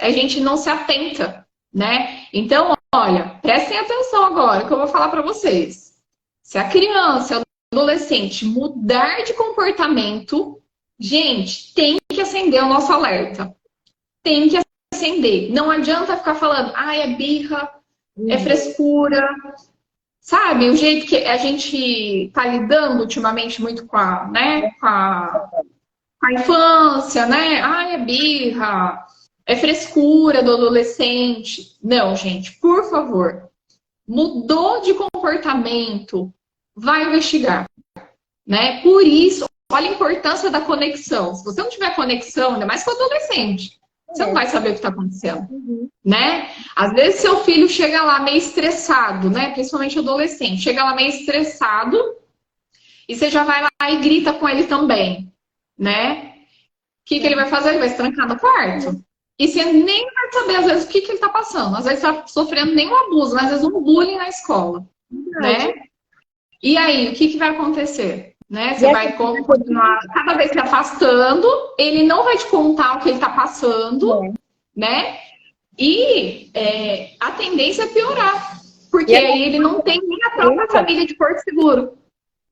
Speaker 1: a gente não se atenta, né? Então, olha, prestem atenção agora que eu vou falar para vocês. Se a criança, o adolescente mudar de comportamento, gente, tem que acender o nosso alerta. Tem que acender. Não adianta ficar falando, é birra, é frescura. Sabe, o jeito que a gente tá lidando ultimamente muito com a infância, né? É birra, é frescura do adolescente. Não, gente, por favor. Mudou de comportamento, vai investigar, né? Por isso, olha a importância da conexão. Se você não tiver conexão, ainda mais com o adolescente, você não vai saber o que está acontecendo, né? Às vezes seu filho chega lá meio estressado, né? Principalmente adolescente, chega lá meio estressado e você já vai lá e grita com ele também, né? O que ele vai fazer? Ele vai se trancar no quarto. E você nem vai saber, às vezes, o que ele está passando. Às vezes está sofrendo nem um abuso, mas às vezes um bullying na escola. Né? E aí, o que vai acontecer? Né? Você vai continuar cada vez se afastando, ele não vai te contar o que ele está passando, né? E a tendência é piorar. Porque aí ele não tem nem a própria família de Porto Seguro.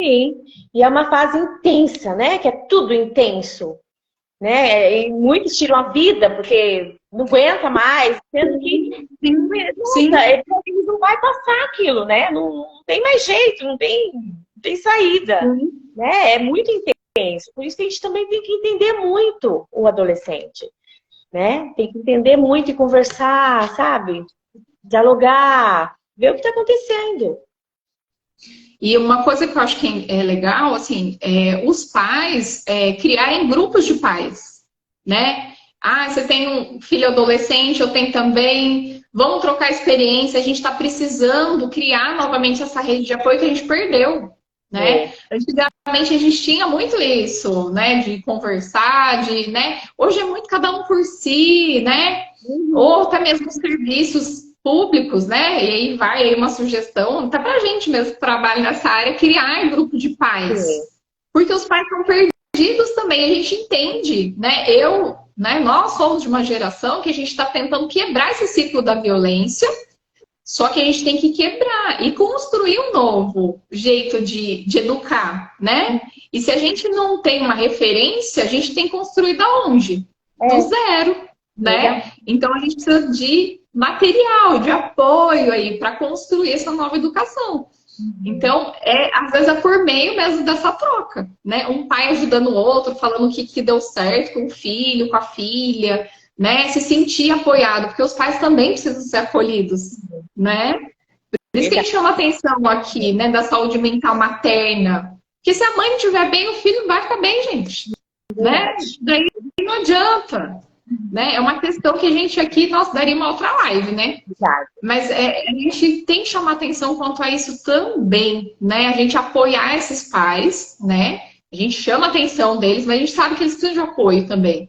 Speaker 2: Sim, e é uma fase intensa, né? Que é tudo intenso. Né? E muitos tiram a vida porque não aguenta mais, sendo que ele não vai passar aquilo, né? Não tem mais jeito, não tem saída. Né? É muito intenso. Por isso que a gente também tem que entender muito o adolescente. Né? Tem que entender muito e conversar, sabe? Dialogar, ver o que está acontecendo.
Speaker 1: E uma coisa que eu acho que é legal, assim, os pais criarem grupos de pais, né? Você tem um filho adolescente, eu tenho também, vamos trocar experiência, a gente está precisando criar novamente essa rede de apoio que a gente perdeu, né? Antigamente a gente tinha muito isso, né? De conversar, né? Hoje é muito cada um por si, né? Ou até mesmo os serviços públicos, né? E aí vai aí uma sugestão, tá pra gente mesmo que trabalha nessa área, criar grupo de pais. Porque os pais estão perdidos também, a gente entende, né? Nós somos de uma geração que a gente está tentando quebrar esse ciclo da violência, só que a gente tem que quebrar e construir um novo jeito de educar, né? E se a gente não tem uma referência, a gente tem que construir da onde? Do zero, né? Então a gente precisa de material, de apoio aí para construir essa nova educação. Então, às vezes é por meio mesmo dessa troca, né? Um pai ajudando o outro, falando o que deu certo com o filho, com a filha, né? Se sentir apoiado, porque os pais também precisam ser acolhidos, né? Por isso que a gente chama atenção aqui, né? Da saúde mental materna. Porque se a mãe estiver bem, o filho vai ficar bem, gente. Né? Daí não adianta. Né? É uma questão que a gente aqui, nós daria uma outra live, né?
Speaker 2: Exato.
Speaker 1: Mas a gente tem que chamar atenção quanto a isso também, né? A gente apoiar esses pais, né? A gente chama a atenção deles, mas a gente sabe que eles precisam de apoio também.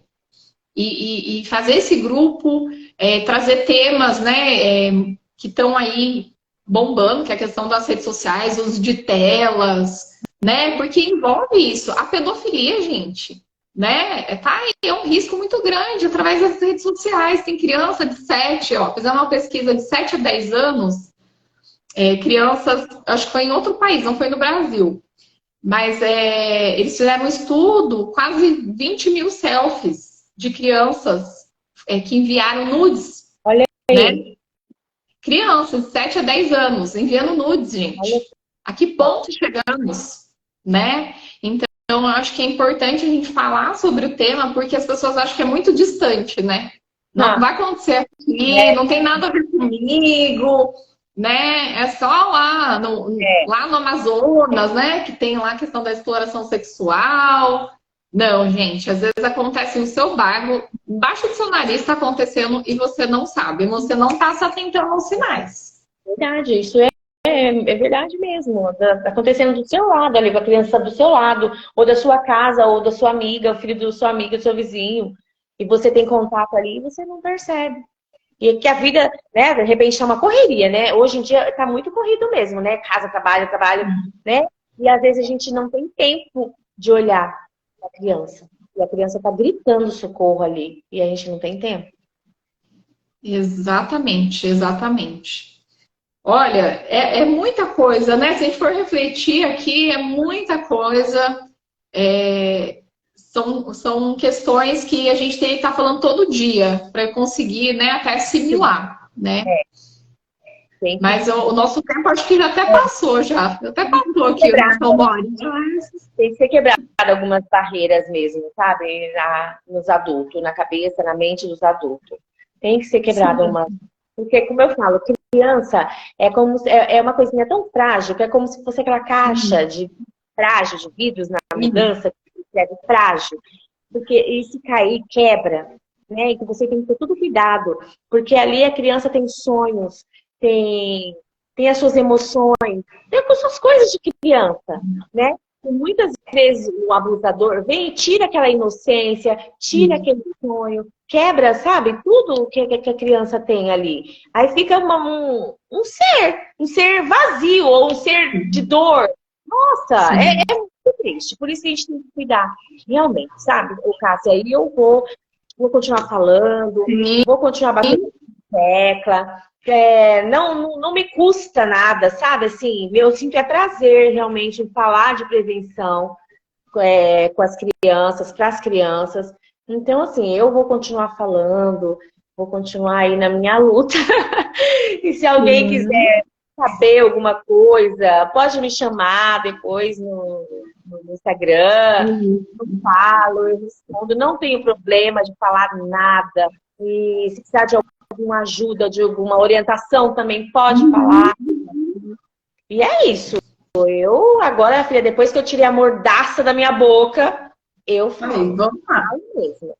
Speaker 1: E fazer esse grupo, trazer temas, né? Que estão aí bombando, que é a questão das redes sociais, uso de telas, né? Porque envolve isso. A pedofilia, gente. Né? Tá aí, é um risco muito grande através das redes sociais. Tem criança de 7, fizeram uma pesquisa de 7 a 10 anos, crianças, acho que foi em outro país, não foi no Brasil, mas eles fizeram um estudo, quase 20 mil selfies de crianças que enviaram nudes.
Speaker 2: Olha aí.
Speaker 1: Né? Crianças de 7 a 10 anos enviando nudes, gente. A que ponto chegamos? Né? Então, eu acho que é importante a gente falar sobre o tema, porque as pessoas acham que é muito distante, né? Não vai acontecer aqui, não tem nada a ver comigo, né? É só lá lá no Amazonas, né? Que tem lá a questão da exploração sexual. Não, gente, às vezes acontece no seu bairro, embaixo do seu nariz está acontecendo e você não sabe, você não está se atentando aos sinais.
Speaker 2: Verdade, isso é verdade mesmo. Tá acontecendo do seu lado ali, com a criança do seu lado, ou da sua casa, ou da sua amiga, o filho do seu amigo, do seu vizinho. E você tem contato ali e você não percebe. E que a vida, né, de repente é uma correria, né? Hoje em dia tá muito corrido mesmo, né? Casa, trabalho, trabalho, né? E às vezes a gente não tem tempo de olhar a criança. E a criança tá gritando socorro ali. E a gente não tem tempo.
Speaker 1: Exatamente, exatamente. Olha, é muita coisa, né? Se a gente for refletir aqui, é muita coisa. São questões que a gente tem que estar falando todo dia para conseguir, né, até assimilar, né? Mas o nosso tempo acho que já até passou já. Até passou aqui o nosso hora.
Speaker 2: Tem que ser quebrado algumas barreiras mesmo, sabe? Nos adultos, na cabeça, na mente dos adultos. Tem que ser quebrado uma. Porque, como eu falo, criança é uma coisinha tão frágil que é como se fosse aquela caixa de frágil, de vidros na mudança, que escreve frágil. Porque e se cair, quebra. Né? E que você tem que ter tudo cuidado. Porque ali a criança tem sonhos, tem as suas emoções, tem as suas coisas de criança, né? E muitas vezes o abusador vem e tira aquela inocência, tira aquele sonho, quebra, sabe? Tudo que a criança tem ali. Aí fica um ser vazio, ou um ser de dor. Nossa, é muito triste. Por isso que a gente tem que cuidar, realmente, sabe? O Cássia, aí eu vou continuar falando, vou continuar batendo tecla. Não me custa nada, sabe? Assim, eu sinto prazer realmente em falar de prevenção com as crianças, para as crianças. Então, assim, eu vou continuar falando, vou continuar aí na minha luta. E se alguém quiser saber alguma coisa, pode me chamar depois no Instagram. Eu falo, eu respondo. Não tenho problema de falar nada. E se precisar de alguma ajuda, de alguma orientação, também pode falar. E é isso. Eu, agora, filha, depois que eu tirei a mordaça da minha boca, eu falei,
Speaker 1: vamos lá
Speaker 2: mesmo.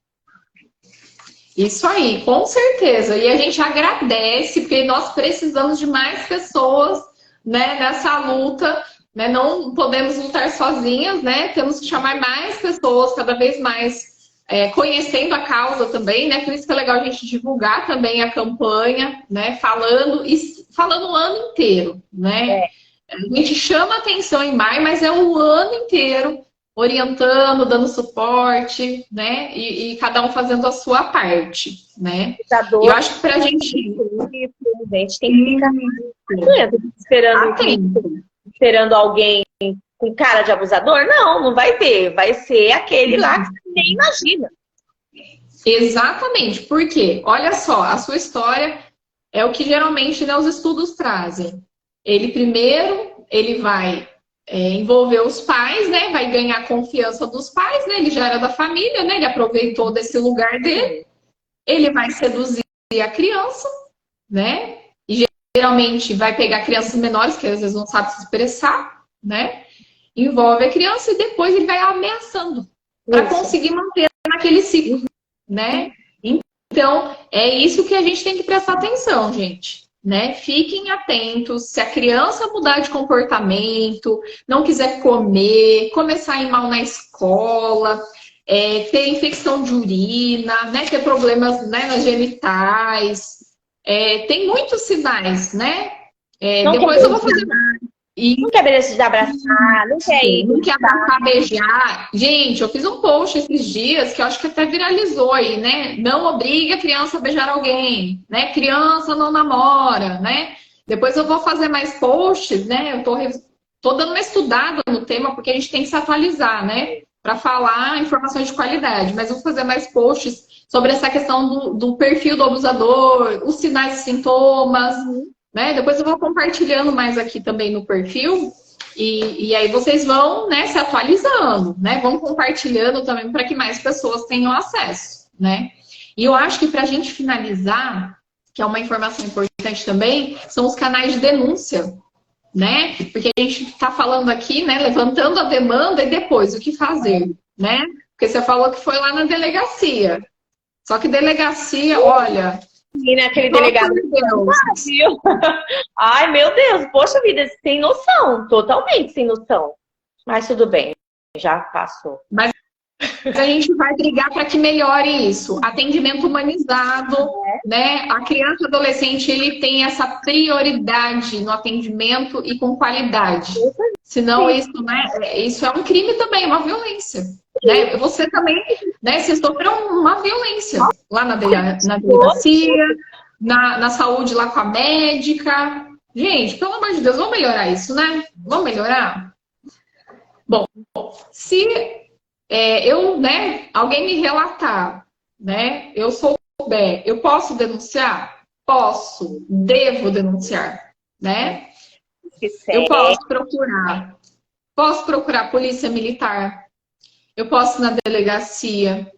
Speaker 1: Isso aí, com certeza. E a gente agradece, porque nós precisamos de mais pessoas, né, nessa luta, né? Não podemos lutar sozinhas, né? Temos que chamar mais pessoas, cada vez mais conhecendo a causa também, né? Por isso que é legal a gente divulgar também a campanha, né? Falando o ano inteiro, né? A gente chama atenção em maio, mas é o ano inteiro orientando, dando suporte, né? E cada um fazendo a sua parte, né? E eu acho que pra gente...
Speaker 2: A gente tem que ficar esperando alguém com cara de abusador? Não vai ter. Vai ser aquele lá que você nem imagina.
Speaker 1: Exatamente. Por quê? Olha só, a sua história é o que geralmente, né, os estudos trazem. Ele vai envolver os pais, né? Vai ganhar a confiança dos pais, né? Ele já era da família, né? Ele aproveitou desse lugar dele. Ele vai seduzir a criança, né? E geralmente vai pegar crianças menores que às vezes não sabem se expressar, né? Envolve a criança e depois ele vai ameaçando para conseguir manter naquele ciclo, né? Então, é isso que a gente tem que prestar atenção, gente. Né? Fiquem atentos. Se a criança mudar de comportamento, não quiser comer, começar a ir mal na escola, ter infecção de urina, né? Ter problemas, né, nas genitais, tem muitos sinais, né? Depois eu vou fazer.
Speaker 2: Não quer abraçar, não quer ir.
Speaker 1: Não quer abraçar, beijar. Gente, eu fiz um post esses dias que eu acho que até viralizou aí, né? Não obrigue a criança a beijar alguém, né? Criança não namora, né? Depois eu vou fazer mais posts, né? Eu tô dando uma estudada no tema, porque a gente tem que se atualizar, né? Para falar informações de qualidade. Mas eu vou fazer mais posts sobre essa questão do perfil do abusador, os sinais e sintomas, né? Depois eu vou compartilhando mais aqui também no perfil e aí vocês vão, né, se atualizando, né? Vão compartilhando também para que mais pessoas tenham acesso, né? E eu acho que para a gente finalizar, que é uma informação importante importante também são os canais de denúncia, né? Porque a gente está falando aqui, né, levantando a demanda e depois o que fazer, né? Porque você falou que foi lá na delegacia. Só que delegacia, olha...
Speaker 2: E naquele delegado... Deus. Ai, meu Deus, poxa vida, sem noção, totalmente sem noção. Mas tudo bem, já passou.
Speaker 1: Mas a gente vai brigar para que melhore isso. Atendimento humanizado, né? A criança e adolescente, ele tem essa prioridade no atendimento e com qualidade. Senão isso, né? Isso é um crime também, uma violência. Né? Você também, né? Você sofreu uma violência lá na delegacia, na saúde lá com a médica. Gente, pelo amor de Deus, vamos melhorar isso, né? Vamos melhorar? Bom, se eu, né, alguém me relatar, né, eu souber, eu posso denunciar? Posso, devo denunciar, né? Eu posso procurar polícia militar, eu posso ir na delegacia,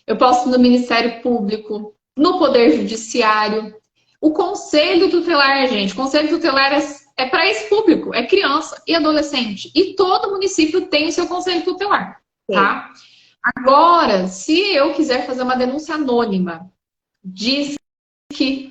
Speaker 1: eu posso ir no Ministério Público, no Poder Judiciário. O Conselho Tutelar, gente, o Conselho Tutelar é para esse público, é criança e adolescente. E todo município tem o seu Conselho Tutelar. Tá? Agora, se eu quiser fazer uma denúncia anônima, Disque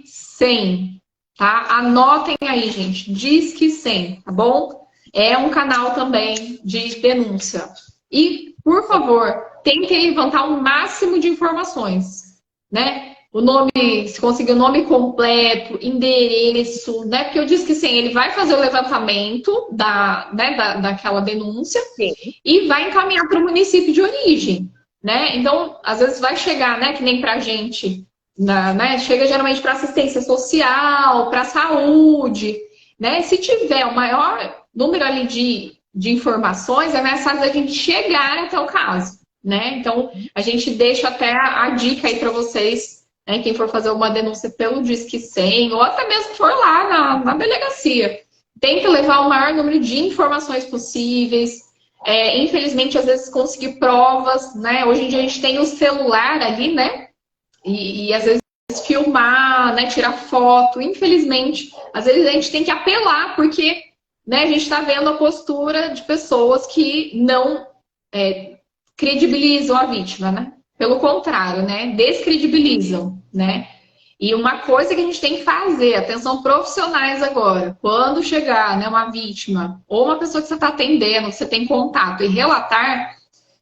Speaker 1: 100, tá? Anotem aí, gente, Disque 100, tá bom? É um canal também de denúncia. E, por favor, tentem levantar o máximo de informações, né? O nome, se conseguir o nome completo, endereço, né? Porque eu disse que sim, ele vai fazer o levantamento daquela denúncia. Sim. E vai encaminhar para o município de origem, né? Então, às vezes vai chegar, né? Que nem para a gente, né? Chega geralmente para assistência social, para saúde, né? Se tiver o maior número ali de informações, é mais fácil a gente chegar até o caso, né? Então, a gente deixa até a dica aí para vocês. Quem for fazer uma denúncia pelo Disque 100, ou até mesmo for lá na delegacia, tem que levar o maior número de informações possíveis. Infelizmente, às vezes, conseguir provas, né? Hoje em dia a gente tem o celular ali, né? E às vezes filmar, né? Tirar foto. Infelizmente, às vezes a gente tem que apelar, porque, né, a gente está vendo a postura de pessoas que não credibilizam a vítima, né? Pelo contrário, né? Descredibilizam, né? E uma coisa que a gente tem que fazer, atenção profissionais agora, quando chegar, né, uma vítima ou uma pessoa que você está atendendo, que você tem contato e relatar,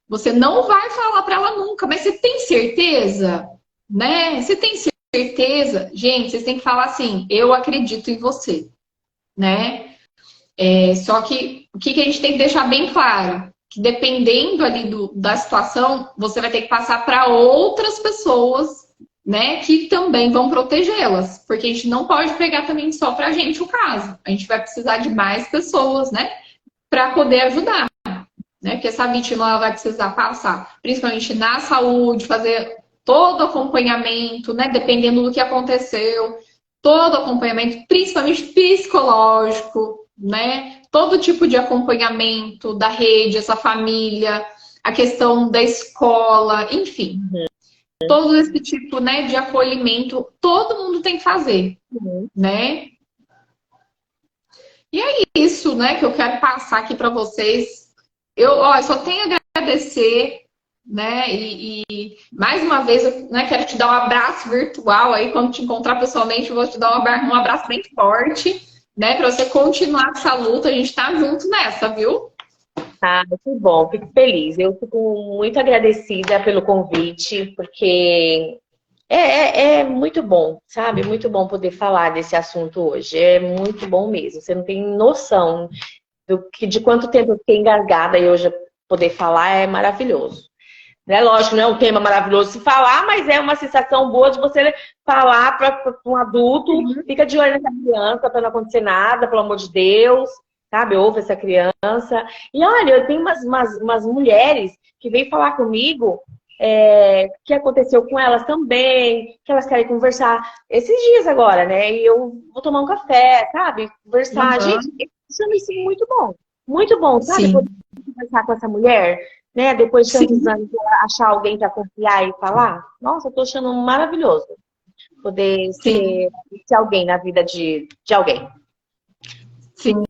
Speaker 1: você não vai falar para ela nunca, mas você tem certeza? Né? Você tem certeza? Gente, vocês têm que falar assim, eu acredito em você, né? Só que o que a gente tem que deixar bem claro? Que dependendo ali da situação, você vai ter que passar para outras pessoas, né, que também vão protegê-las. Porque a gente não pode pegar também só pra gente o caso. A gente vai precisar de mais pessoas, né, para poder ajudar. Né? Porque essa vítima ela vai precisar passar, principalmente na saúde, fazer todo o acompanhamento, né, dependendo do que aconteceu, todo o acompanhamento, principalmente psicológico, né? Todo tipo de acompanhamento da rede, essa família, a questão da escola, enfim. Todo esse tipo, né, de acolhimento, todo mundo tem que fazer, né? E é isso, né, que eu quero passar aqui para vocês. Eu só tenho a agradecer, né? E mais uma vez, eu, né, quero te dar um abraço virtual aí, quando te encontrar pessoalmente, eu vou te dar um abraço bem forte. Né, para você continuar essa luta, a gente tá junto nessa, viu?
Speaker 2: Ah, muito bom, fico feliz. Eu fico muito agradecida pelo convite, porque é muito bom, sabe? Muito bom poder falar desse assunto hoje. É muito bom mesmo. Você não tem noção de quanto tempo eu fiquei engasgada e hoje poder falar é maravilhoso. É lógico, não é um tema maravilhoso de se falar, mas é uma sensação boa de você falar para um adulto. Fica de olho nessa criança para não acontecer nada, pelo amor de Deus, sabe? Ouve essa criança. E olha, eu tenho umas mulheres que vêm falar comigo que aconteceu com elas também, que elas querem conversar esses dias agora, né? E eu vou tomar um café, sabe? Conversar. Gente, isso é isso muito bom, sabe?
Speaker 1: Sim.
Speaker 2: Poder conversar com essa mulher. Né? Depois de tantos anos, achar alguém para confiar e falar. Nossa, eu tô achando maravilhoso. poder
Speaker 1: Sim,
Speaker 2: ser alguém na vida de alguém.
Speaker 1: sim.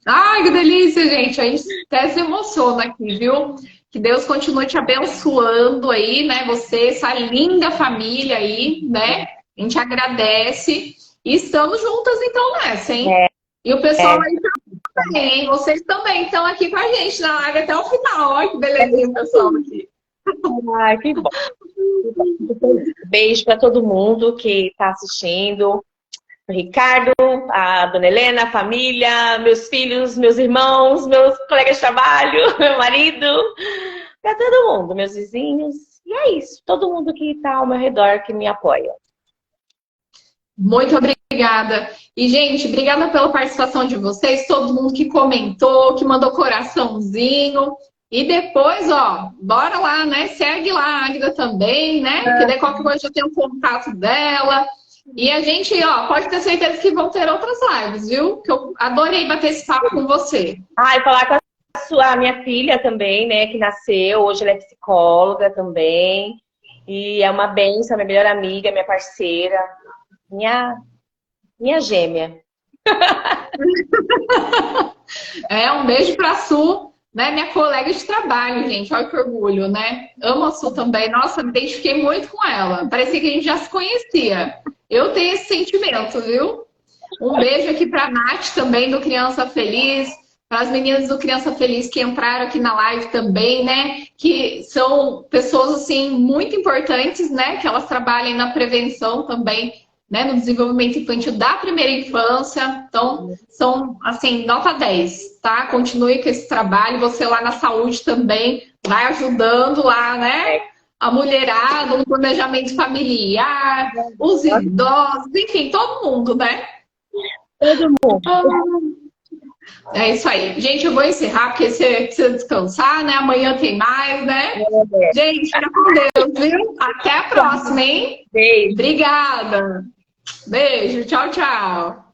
Speaker 1: Ai, que delícia, gente. A gente até se emociona aqui, viu? Que Deus continue te abençoando aí, né? Você, essa linda família aí, né? A gente agradece. E estamos juntas então nessa, hein? E o pessoal aí também, hein? Vocês também estão aqui com a gente na live até o final. Olha que belezinha o pessoal aqui.
Speaker 2: Ai, que bom. Beijo para todo mundo que está assistindo. O Ricardo, a Dona Helena, a família, meus filhos, meus irmãos, meus colegas de trabalho, meu marido, para todo mundo, meus vizinhos. E é isso, todo mundo que está ao meu redor que me apoia.
Speaker 1: Muito obrigada. E, gente, obrigada pela participação de vocês, todo mundo que comentou, que mandou coraçãozinho. E depois, ó, bora lá, né? Segue lá a Águida também, né? Porque daí qualquer coisa eu tenho o contato dela. E a gente, ó, pode ter certeza que vão ter outras lives, viu? Que eu adorei bater esse papo com você.
Speaker 2: Ah, e falar com a minha filha também, né? Que nasceu, hoje ela é psicóloga também. E é uma bênção, minha melhor amiga, minha parceira, minha gêmea.
Speaker 1: Um beijo pra Su, né? Minha colega de trabalho, gente. Olha que orgulho, né? Amo a Su também. Nossa, me identifiquei muito com ela. Parecia que a gente já se conhecia. Eu tenho esse sentimento, viu? Um beijo aqui pra Nath também, do Criança Feliz. Para as meninas do Criança Feliz que entraram aqui na live também, né? Que são pessoas, assim, muito importantes, né? Que elas trabalhem na prevenção também, né? No desenvolvimento infantil da primeira infância. Então, são, assim, nota 10, tá? Continue com esse trabalho. Você lá na saúde também vai ajudando lá, né? A mulherada, no planejamento familiar, os idosos, enfim, todo mundo, né?
Speaker 2: Todo mundo.
Speaker 1: É isso aí. Gente, eu vou encerrar porque você precisa descansar, né? Amanhã tem mais, né? Gente, fica com Deus, viu? Até a próxima, hein?
Speaker 2: Beijo.
Speaker 1: Obrigada. Beijo. Tchau, tchau.